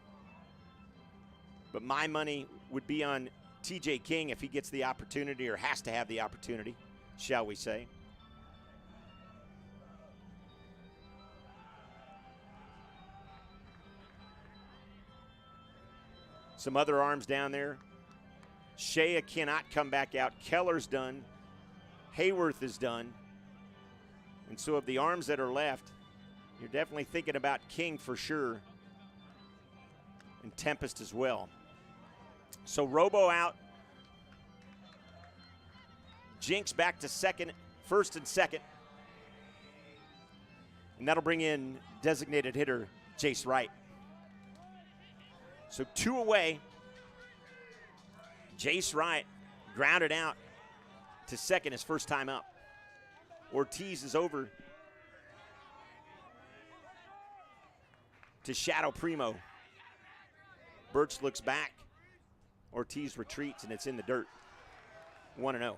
but my money would be on TJ King if he gets the opportunity, or has to have the opportunity, shall we say. Some other arms down there. Shea cannot come back out. Keller's done. Hayworth is done. And so of the arms that are left, you're definitely thinking about King for sure, and Tempest as well. So Robo out. Jinx back to first and second. And that'll bring in designated hitter Jace Wright. So 2 away. Jace Wright grounded out to second his first time up. Ortiz is over to Shadow Primo. Birch looks back. Ortiz retreats, and it's in the dirt. 1-0.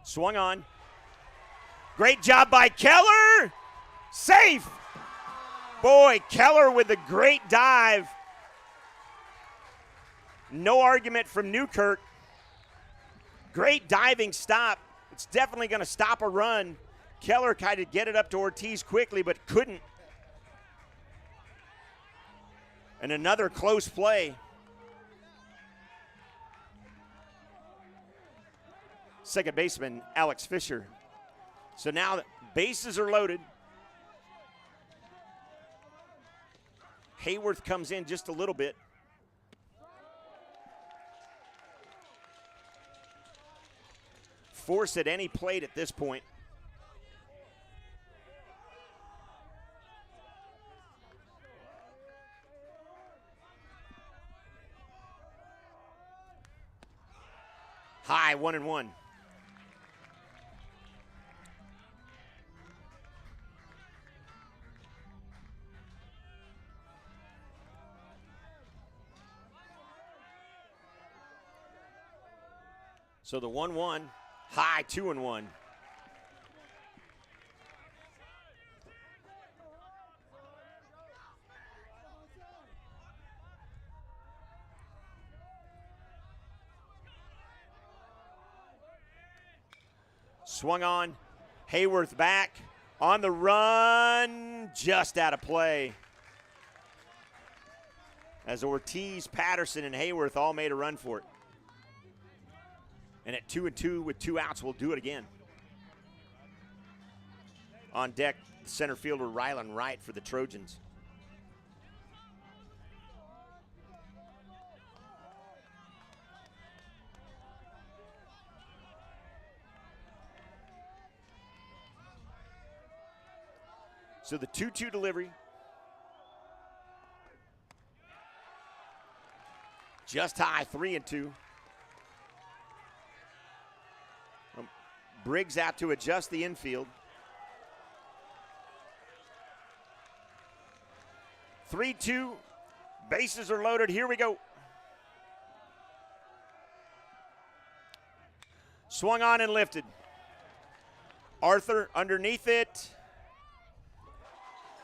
Swung on. Great job by Keller. Safe. Boy, Keller with a great dive. No argument from Newkirk. Great diving stop. It's definitely going to stop a run. Keller tried to get it up to Ortiz quickly, but couldn't. And another close play. Second baseman, Alex Fisher. So now the bases are loaded. Hayworth comes in just a little bit. Force at any plate at this point. 1-1. So the 1-1, high 2-1. Swung on, Hayworth back, on the run, just out of play. As Ortiz, Patterson, and Hayworth all made a run for it. And at 2-2 with 2 outs, we'll do it again. On deck, center fielder Rylan Wright for the Trojans. So the 2-2 delivery. Just high, 3-2. Briggs out to adjust the infield. 3-2, bases are loaded, here we go. Swung on and lifted. Arthur underneath it.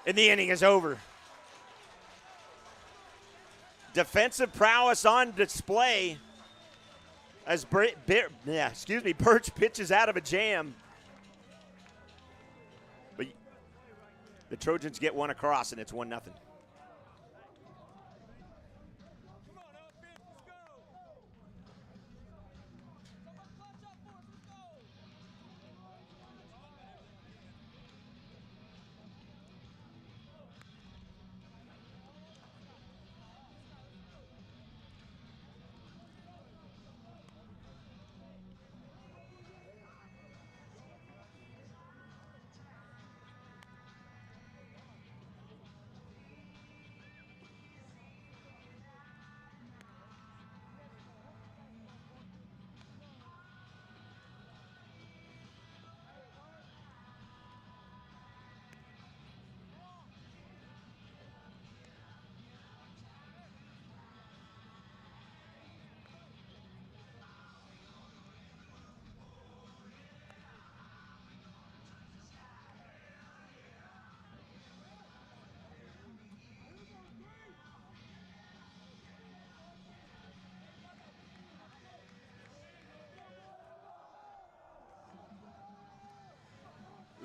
And the inning is over. Defensive prowess on display as Birch pitches out of a jam. But the Trojans get one across, and it's 1-0.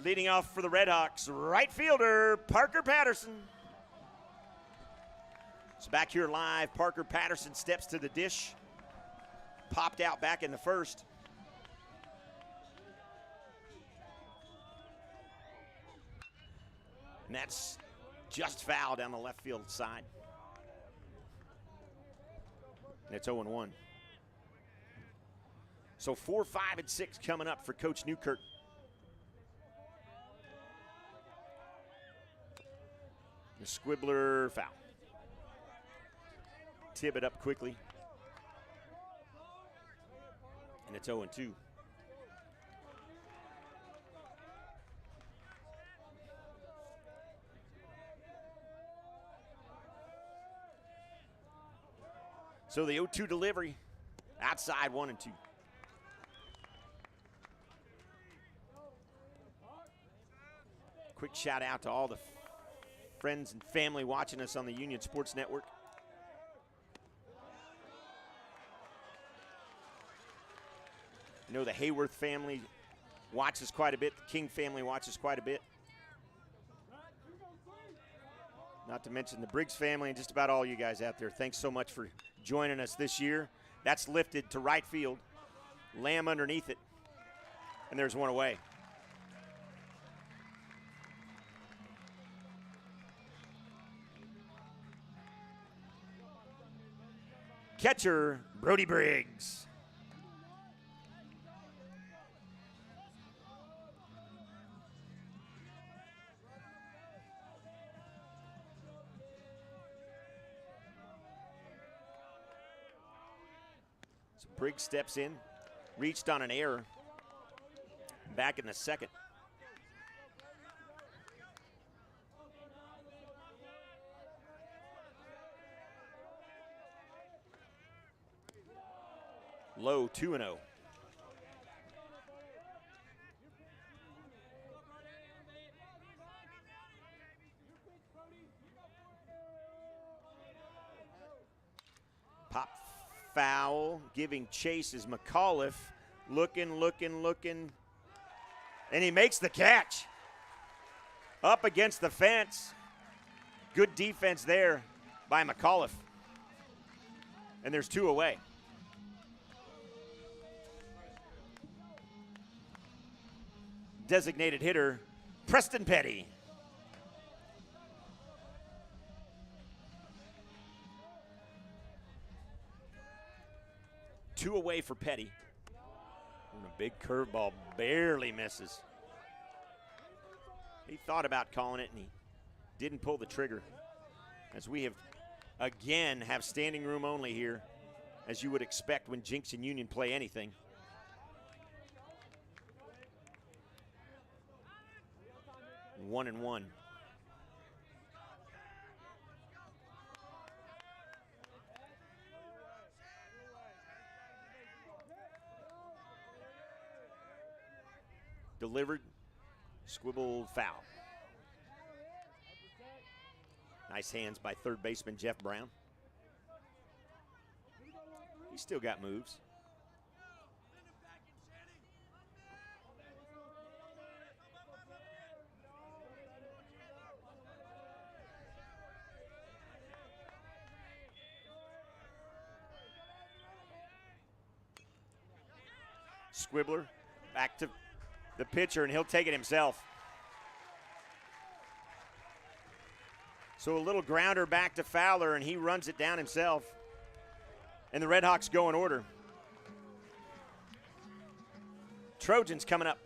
Leading off for the Red Hawks, right fielder, Parker Patterson. So back here live, Parker Patterson steps to the dish. Popped out back in the first. And that's just foul down the left field side. And it's 0-1. So 4, 5, and 6 coming up for Coach Newkirk. The Squibbler foul. Tib it up quickly. And it's 0-2. So the 0-2 delivery, outside 1-2. Quick shout out to all the friends and family watching us on the Union Sports Network. I know the Hayworth family watches quite a bit. The King family watches quite a bit. Not to mention the Briggs family and just about all you guys out there. Thanks so much for joining us this year. That's lifted to right field. Lamb underneath it. And there's one away. Catcher, Brody Briggs. So Briggs steps in, reached on an error back in the second. Low 2-0. Pop foul, giving chase is McAuliffe. Looking. And he makes the catch. Up against the fence. Good defense there by McAuliffe. And there's 2 away. Designated hitter, Preston Petty. Two away for Petty. And a big curveball barely misses. He thought about calling it, and he didn't pull the trigger. As we have standing room only here, as you would expect when Jinx and Union play anything. One and one. Delivered, squibble foul. Nice hands by third baseman Jeff Brown. He's still got moves. Squibbler back to the pitcher, and he'll take it himself. So a little grounder back to Fowler, and he runs it down himself. And the Red Hawks go in order. Trojans coming up.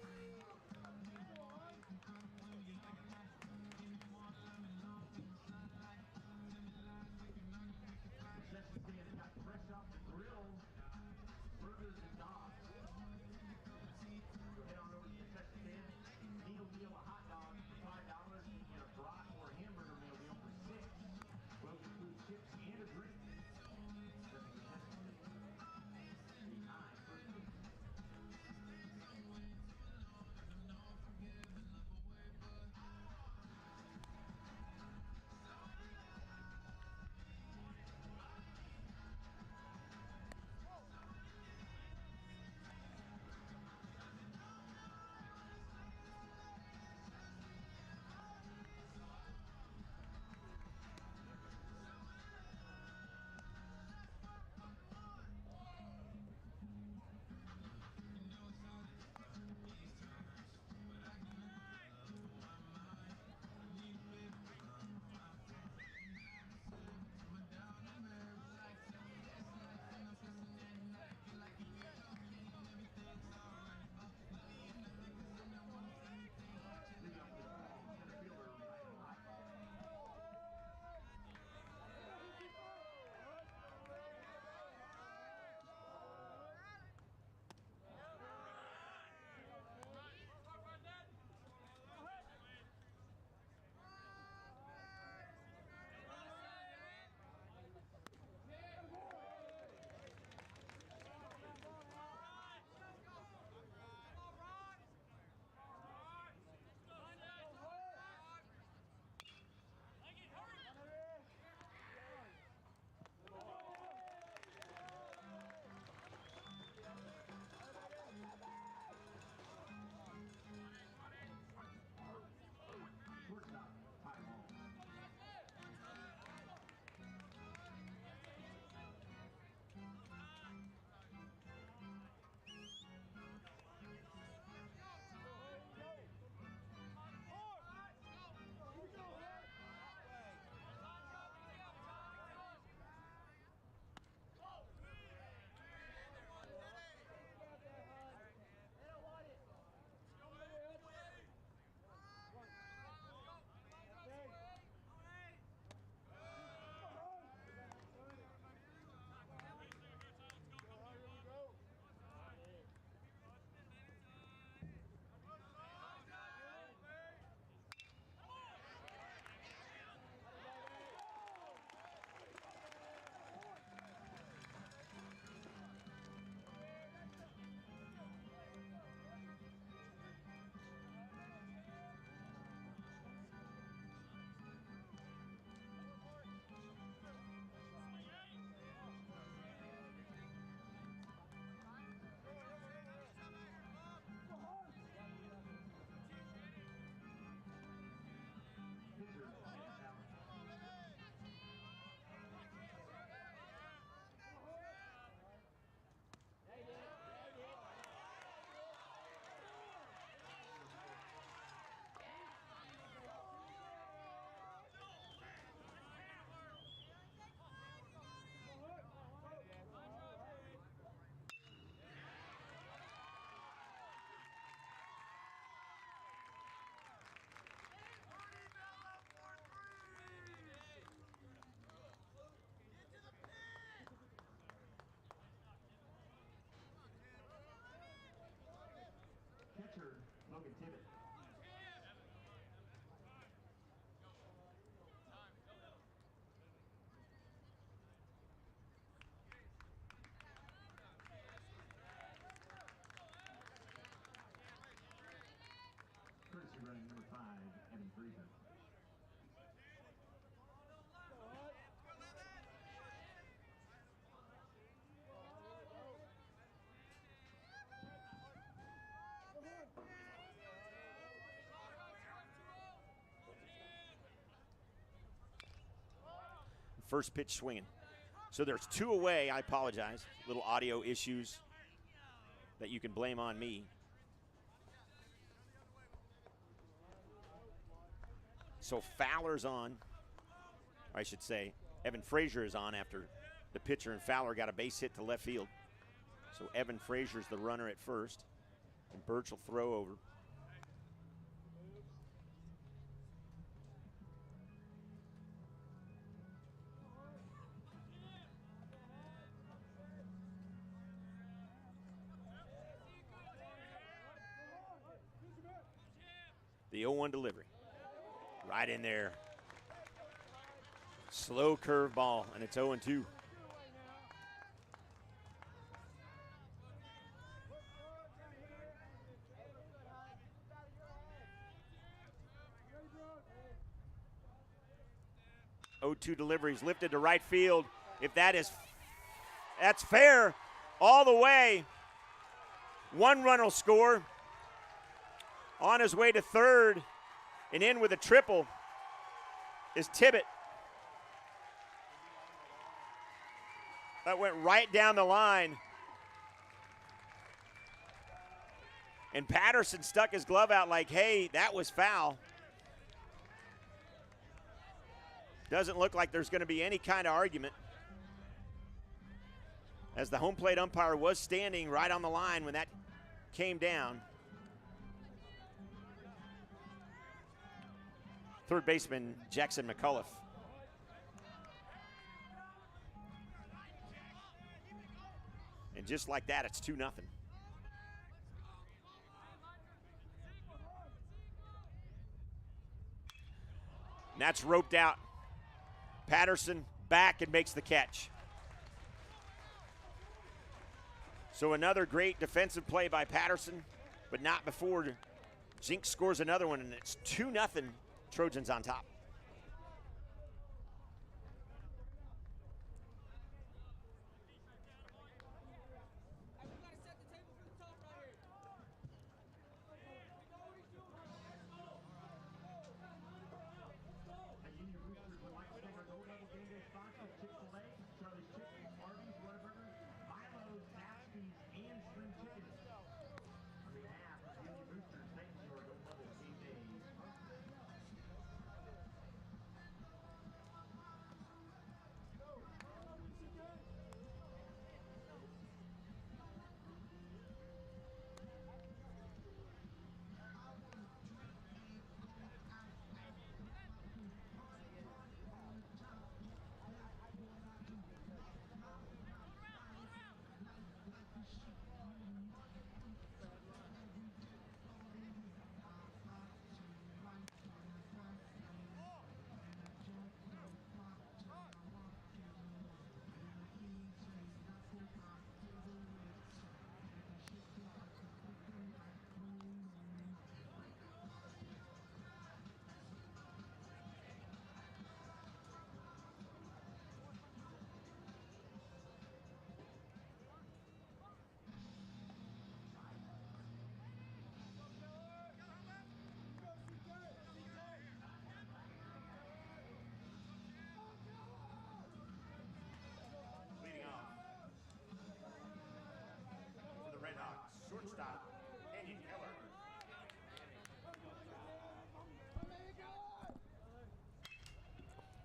First pitch swinging. So there's 2 away. I apologize. Little audio issues that you can blame on me. So Fowler's on. I should say Evan Frazier is on after the pitcher and Fowler got a base hit to left field. So Evan Frazier's the runner at first. And Birch will throw over. The 0-1 delivery. Right in there. Slow curve ball, and it's 0-2. Deliveries lifted to right field. If that's fair all the way. 1 run will score. On his way to third and in with a triple is Tibbet. That went right down the line. And Patterson stuck his glove out like, hey, that was foul. Doesn't look like there's going to be any kind of argument, as the home plate umpire was standing right on the line when that came down. Third baseman Jackson McCullough. And just like that, it's 2-0. And that's roped out. Patterson back and makes the catch. So another great defensive play by Patterson, but not before Jinx scores another one, and it's 2-0, Trojans on top.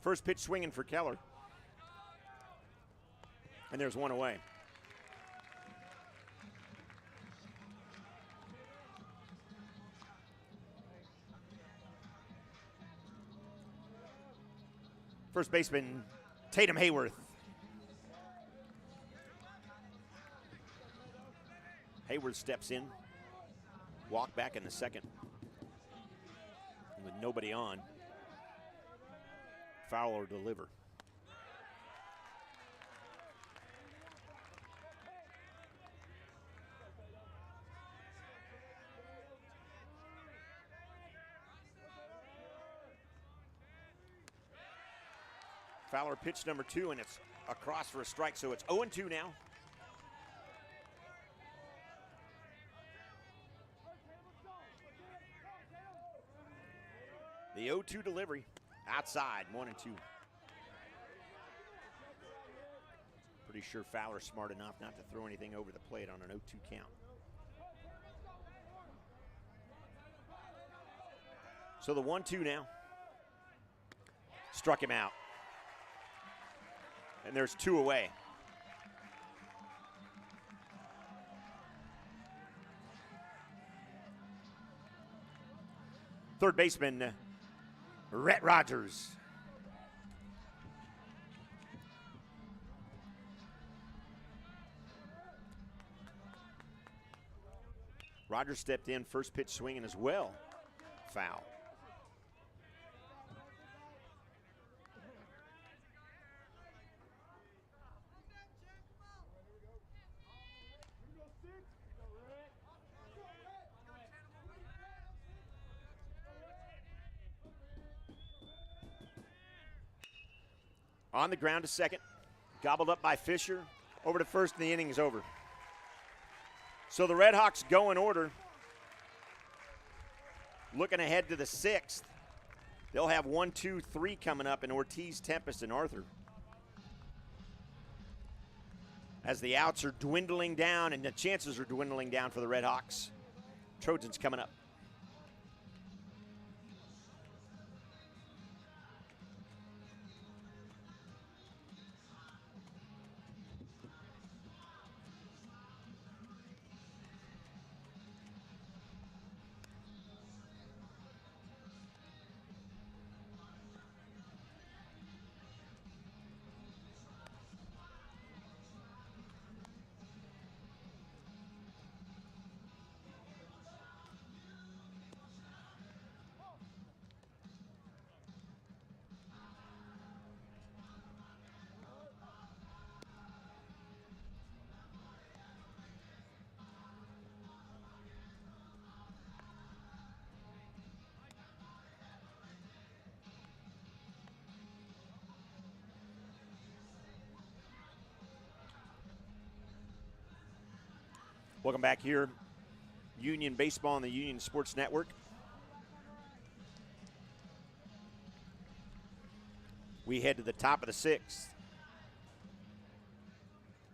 First pitch swinging for Keller. And there's one away. First baseman, Tatum Hayworth. Hayworth steps in. Walk back in the second. With nobody on. Fowler deliver. Fowler pitch number 2, and it's across for a strike, so it's 0-2 now. The 0-2 delivery outside, 1-2. Pretty sure Fowler's smart enough not to throw anything over the plate on an 0-2 count. So the 1-2 now. Struck him out. And there's 2 away. Third baseman, Rhett Rogers. Rogers stepped in, first pitch swinging as well. Foul. On the ground to second. Gobbled up by Fisher. Over to first, and the inning is over. So the Red Hawks go in order. Looking ahead to the 6th. They'll have 1, 2, 3 coming up in Ortiz, Tempest, and Arthur. As the outs are dwindling down and the chances are dwindling down for the Red Hawks. Trojans coming up. Welcome back here. Union Baseball on the Union Sports Network. We head to the top of the 6th.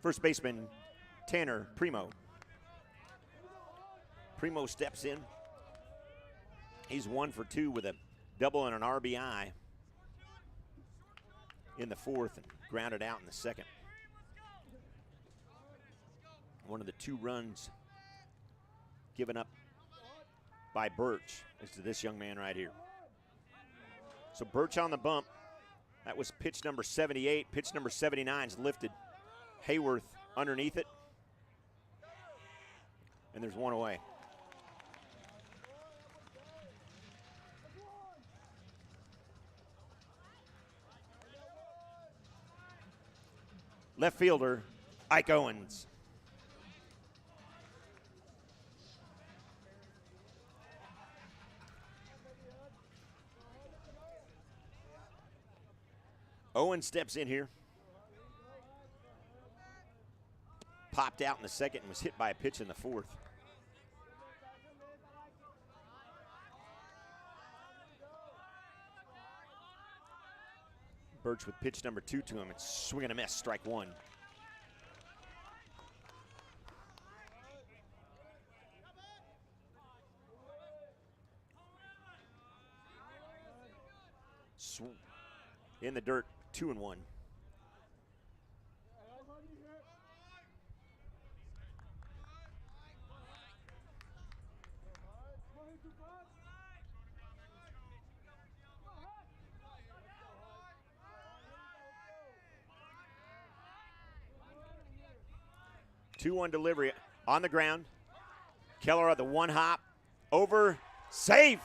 First baseman, Tanner Primo. Primo steps in. He's 1 for 2 with a double and an RBI in the 4th and grounded out in the 2nd. One of the 2 runs given up by Birch is to this young man right here. So Birch on the bump. That was pitch number 78. Pitch number 79 is lifted. Hayworth underneath it. And there's 1 away. Left fielder, Ike Owens. Owen steps in here. Popped out in the 2nd and was hit by a pitch in the 4th. Birch with pitch number 2 to him. It's swing and a miss, strike 1. In the dirt, 2-1. Two-one delivery on the ground. Keller at the 1 hop. Over. Save.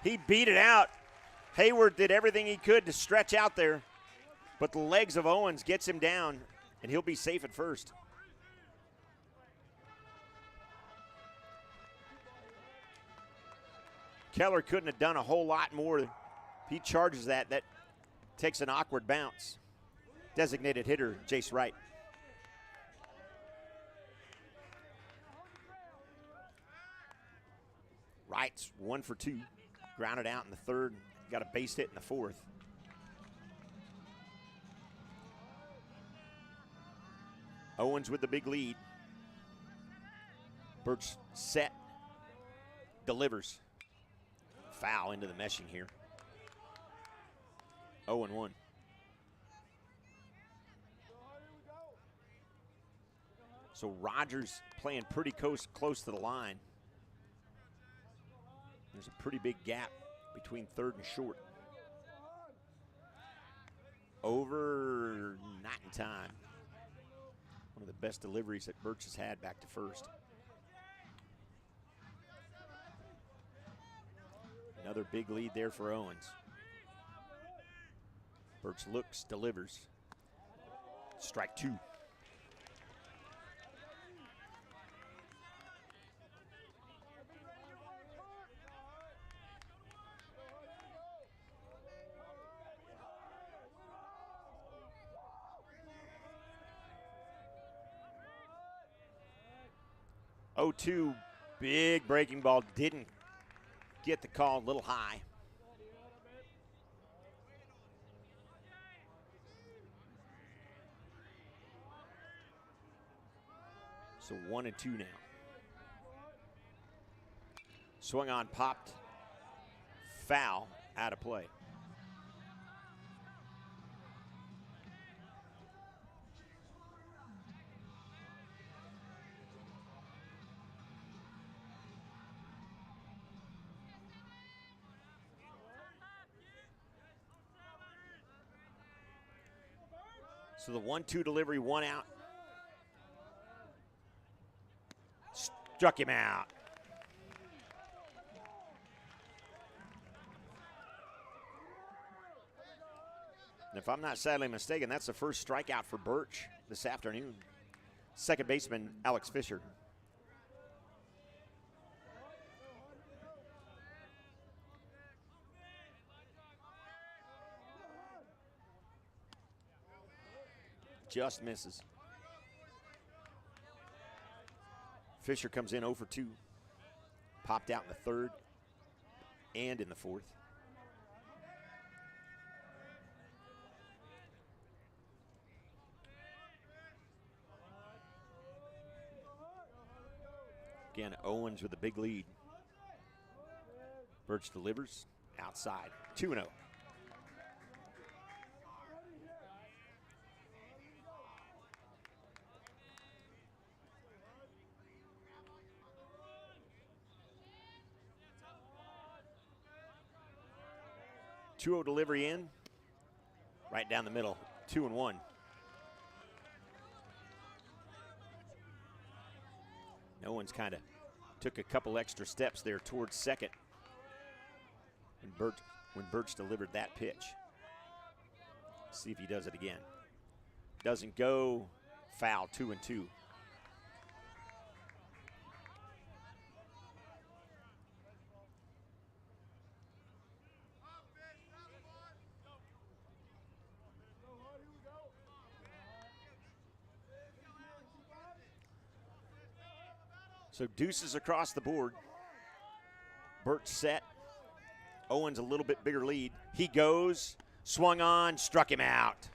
He beat it out. Hayward did everything he could to stretch out there, but the legs of Owens gets him down, and he'll be safe at first. Keller couldn't have done a whole lot more. If he charges that takes an awkward bounce. Designated hitter, Jace Wright. Wright's 1 for 2. Grounded out in the 3rd. Got a base hit in the 4th. Owens with the big lead. Birch set, delivers. Foul into the meshing here. 0-1. So Rogers playing pretty close to the line. There's a pretty big gap between third and short. Over, not in time. One of the best deliveries that Birch has had back to first. Another big lead there for Owens. Birch looks, delivers. Strike 2. Oh, 2, big breaking ball, didn't get the call, a little high. So 1-2 now. Swung on, popped, foul, out of play. So the 1-2 delivery, 1 out. Struck him out. And if I'm not sadly mistaken, that's the first strikeout for Birch this afternoon. Second baseman, Alex Fisher. Just misses. Fisher comes in 0 for 2. Popped out in the third and in the fourth. Again, Owens with a big lead. Birch delivers outside. 2-0. Two-0 delivery in, right down the middle, 2-1. No one's kind of took a couple extra steps there towards second when Birch delivered that pitch. See if he does it again. Doesn't go, foul, 2-2. So deuces across the board. Birch set. Owens a little bit bigger lead. He goes, swung on, struck him out.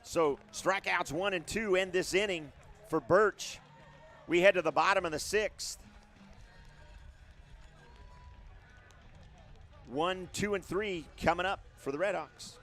So strikeouts 1 and 2 end this inning for Birch. We head to the bottom of the 6th. 1, 2, and 3 coming up for the Redhawks.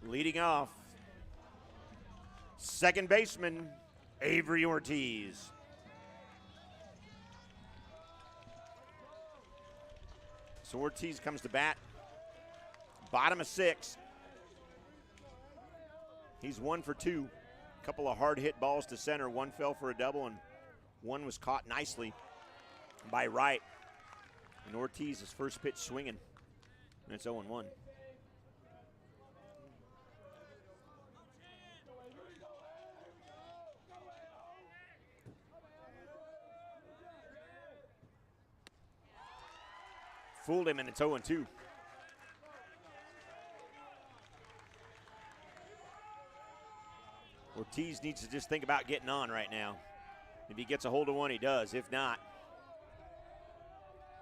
Leading off, second baseman, Avery Ortiz. So Ortiz comes to bat, bottom of 6. He's 1 for 2. A couple of hard hit balls to center. One fell for a double, and one was caught nicely by right. And Ortiz, his first pitch swinging, and it's 0-1. Fooled him, and it's 0-2. Ortiz needs to just think about getting on right now. If he gets a hold of one, he does. If not,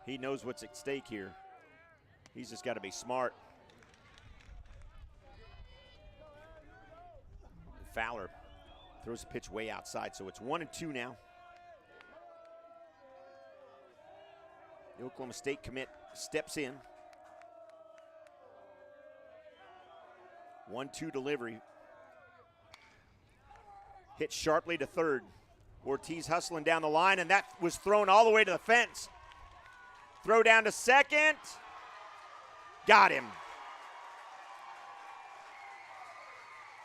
he knows what's at stake here. He's just got to be smart. Fowler throws a pitch way outside, so it's 1-2 now. The Oklahoma State commit steps in. 1-2 delivery. Hit sharply to third. Ortiz hustling down the line, and that was thrown all the way to the fence. Throw down to second. Got him.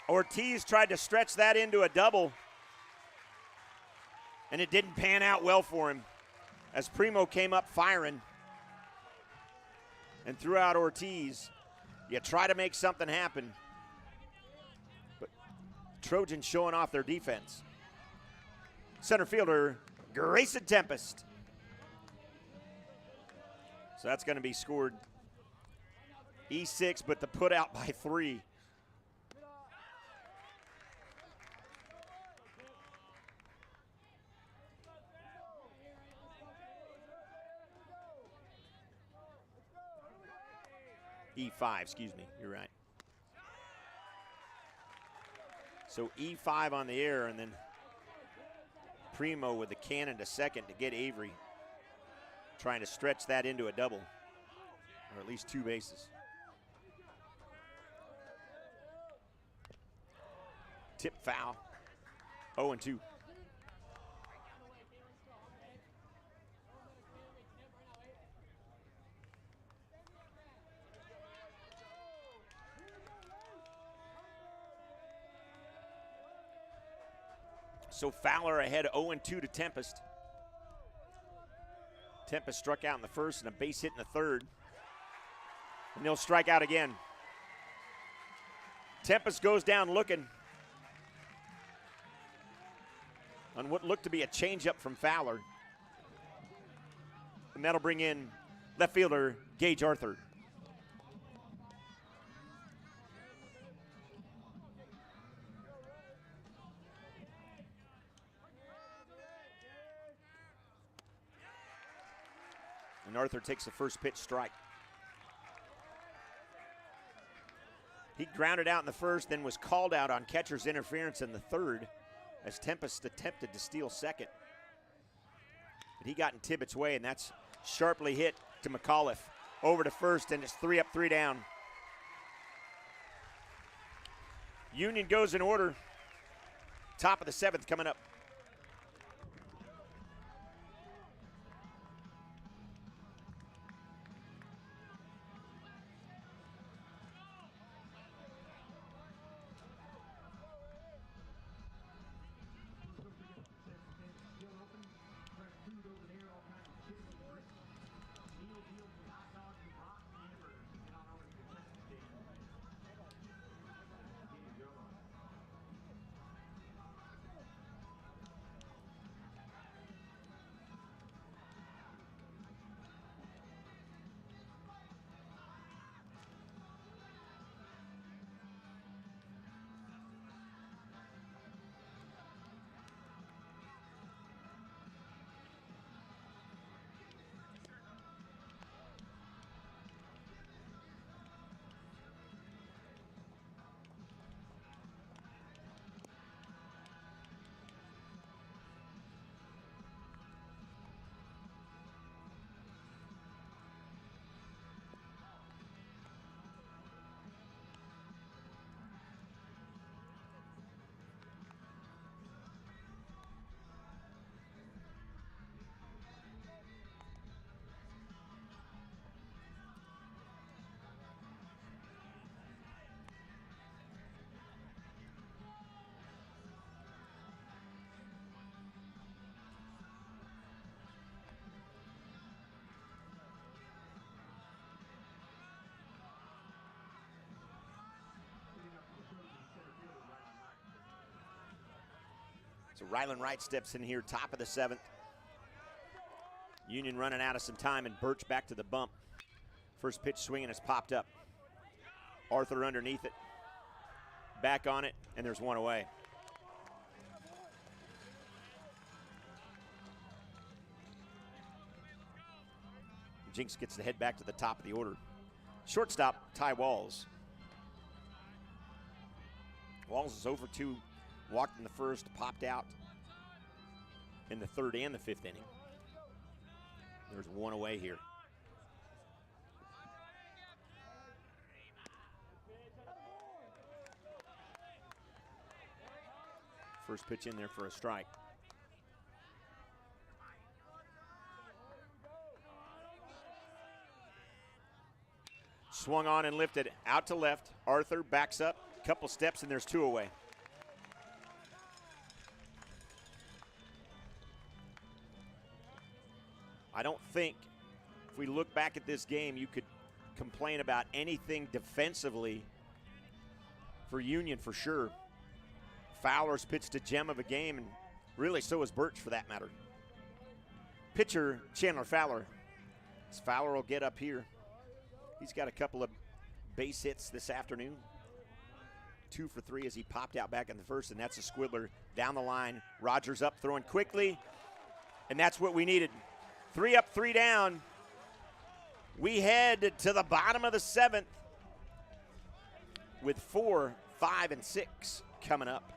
Ortiz tried to stretch that into a double, and it didn't pan out well for him as Primo came up firing and threw out Ortiz. You try to make something happen, but Trojans showing off their defense. Center fielder, Grayson Tempest. So that's going to be scored E6, but the put out by 3. E5, excuse me, you're right. So E5 on the air, and then Primo with the cannon to second to get Avery, trying to stretch that into a double, or at least 2 bases. Tip foul, 0-2. So Fowler ahead 0-2 to Tempest. Tempest struck out in the first and a base hit in the third. And they'll strike out again. Tempest goes down looking on what looked to be a changeup from Fowler. And that'll bring in left fielder Gage Arthur. And Arthur takes the first pitch strike. He grounded out in the first, then was called out on catcher's interference in the third as Tempest attempted to steal second. But he got in Tibbetts' way, and that's sharply hit to McAuliffe. Over to first, and it's 3 up, 3 down. Union goes in order. Top of the 7th coming up. So Rylan Wright steps in here, top of the 7th. Union running out of some time, and Birch back to the bump. First pitch swinging has popped up. Arthur underneath it. Back on it, and there's one away. Jinx gets to head back to the top of the order. Shortstop, Ty Walls. Walls is over 2, walked in the first, popped out in the 3rd and the 5th inning. There's one away here. First pitch in there for a strike. Swung on and lifted out to left. Arthur backs up, couple steps, and there's 2 away. I don't think, if we look back at this game, you could complain about anything defensively for Union for sure. Fowler's pitched a gem of a game, and really so is Birch for that matter. Pitcher Chandler Fowler. As Fowler will get up here. He's got a couple of base hits this afternoon. 2 for 3 as he popped out back in the first, and that's a squibbler down the line. Rogers up, throwing quickly, and that's what we needed. 3 up, 3 down. We head to the bottom of the 7th with 4, 5, and 6 coming up.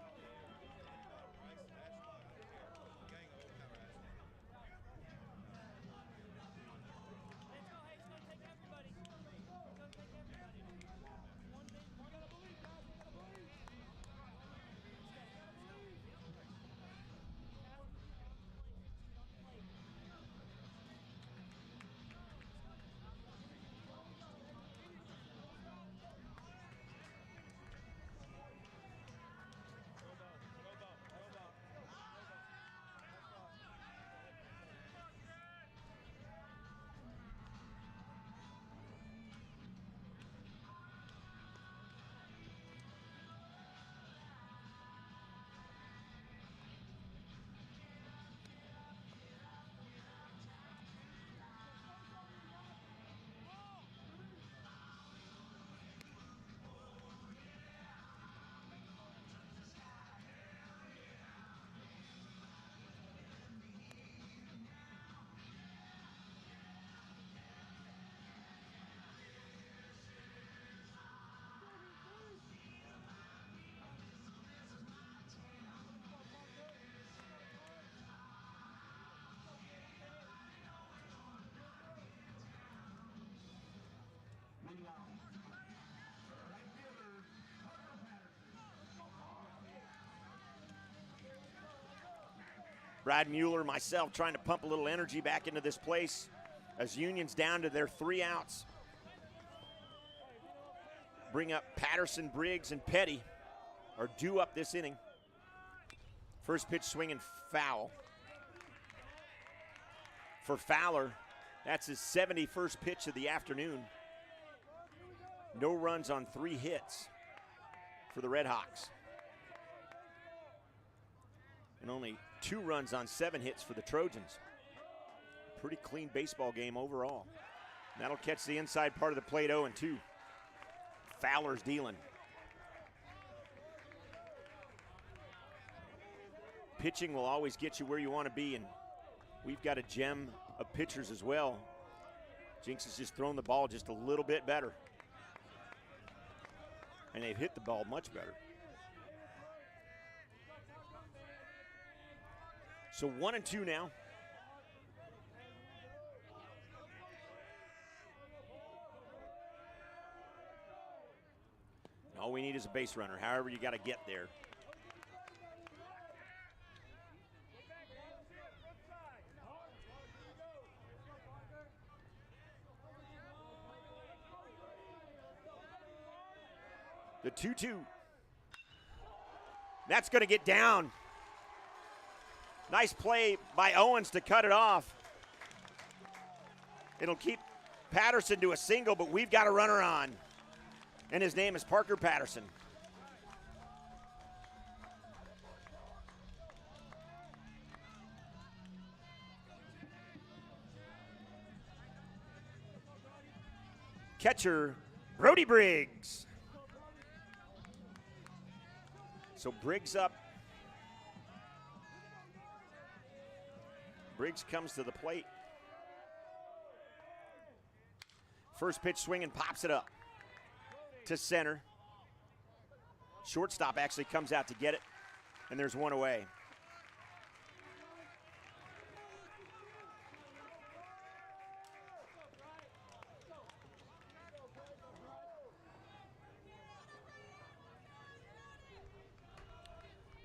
Brad Mueller, myself, trying to pump a little energy back into this place as Union's down to their 3 outs. Bring up Patterson, Briggs, and Petty are due up this inning. First pitch swinging foul. For Fowler, that's his 71st pitch of the afternoon. No runs on 3 hits for the Red Hawks. And only 2 runs on 7 hits for the Trojans. Pretty clean baseball game overall. And that'll catch the inside part of the plate 0-2. Fowler's dealing. Pitching will always get you where you want to be, and we've got a gem of pitchers as well. Jinx has just thrown the ball just a little bit better. And they've hit the ball much better. So 1-2 now. All we need is a base runner, however you got to get there. The 2-2. That's going to get down. Nice play by Owens to cut it off. It'll keep Patterson to a single, but we've got a runner on. And his name is Parker Patterson. Catcher, Brody Briggs. So Briggs up. Briggs comes to the plate. First pitch swing and pops it up to center. Shortstop actually comes out to get it, and there's one away.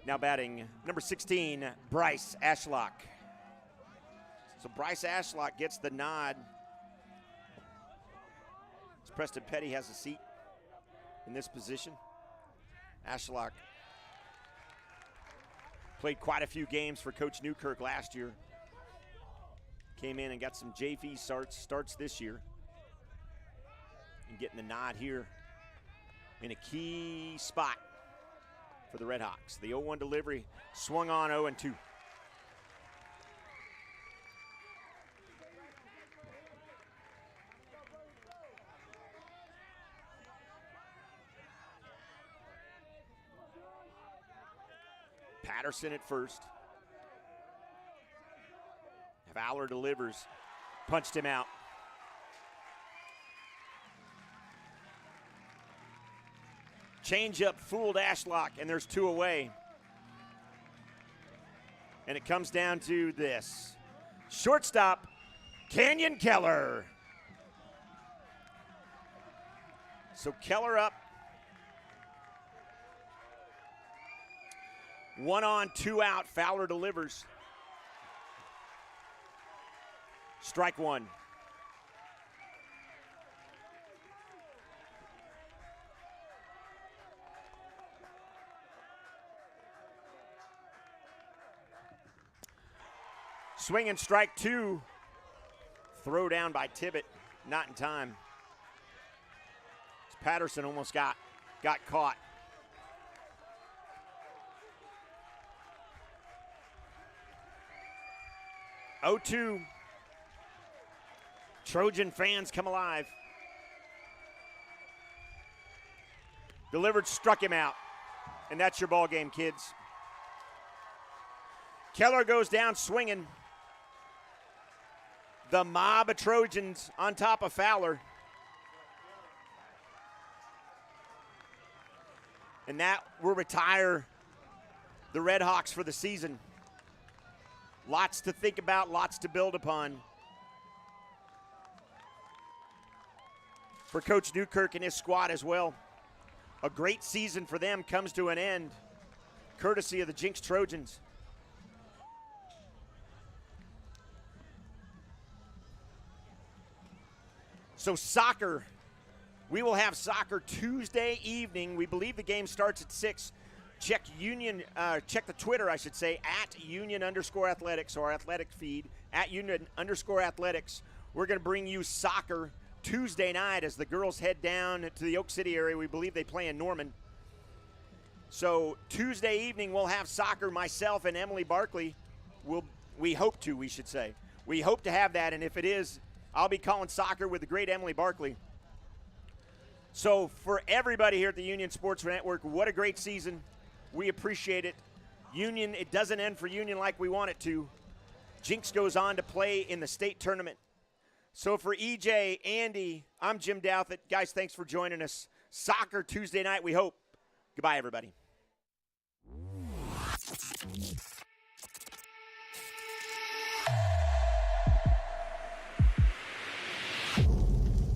Now batting, number 16, Bryce Ashlock. So Bryce Ashlock gets the nod. As Preston Petty has a seat in this position. Ashlock played quite a few games for Coach Newkirk last year. Came in and got some JV starts this year. And getting the nod here in a key spot for the Red Hawks. The 0-1 delivery swung on 0-2. Patterson at first. Fowler delivers, punched him out. Changeup fooled Ashlock, and there's two away. And it comes down to this. Shortstop, Canyon Keller. So Keller up. 1 on, 2 out. Fowler delivers. Strike one. Swing and strike two. Throw down by Tibbet, not in time. Patterson almost got caught. Oh, 2. Trojan fans come alive. Delivered, struck him out. And that's your ball game, kids. Keller goes down swinging. The mob of Trojans on top of Fowler. And that will retire the Red Hawks for the season. Lots to think about, lots to build upon. For Coach Newkirk and his squad as well. A great season for them comes to an end, courtesy of the Jinx Trojans. So soccer, we will have soccer Tuesday evening. We believe the game starts at 6. Check the Twitter, I should say, at @Union_Athletics, or our athletic feed, at @Union_Athletics. We're going to bring you soccer Tuesday night as the girls head down to the Oak City area. We believe they play in Norman. So Tuesday evening we'll have soccer. Myself and Emily Barkley we hope to have that, and if it is, I'll be calling soccer with the great Emily Barkley. So for everybody here at the Union Sports Network, what a great season. We appreciate it. Union, it doesn't end for Union like we want it to. Jinx goes on to play in the state tournament. So for EJ, Andy, I'm Jim Douthit. Guys, thanks for joining us. Soccer Tuesday night, we hope. Goodbye, everybody.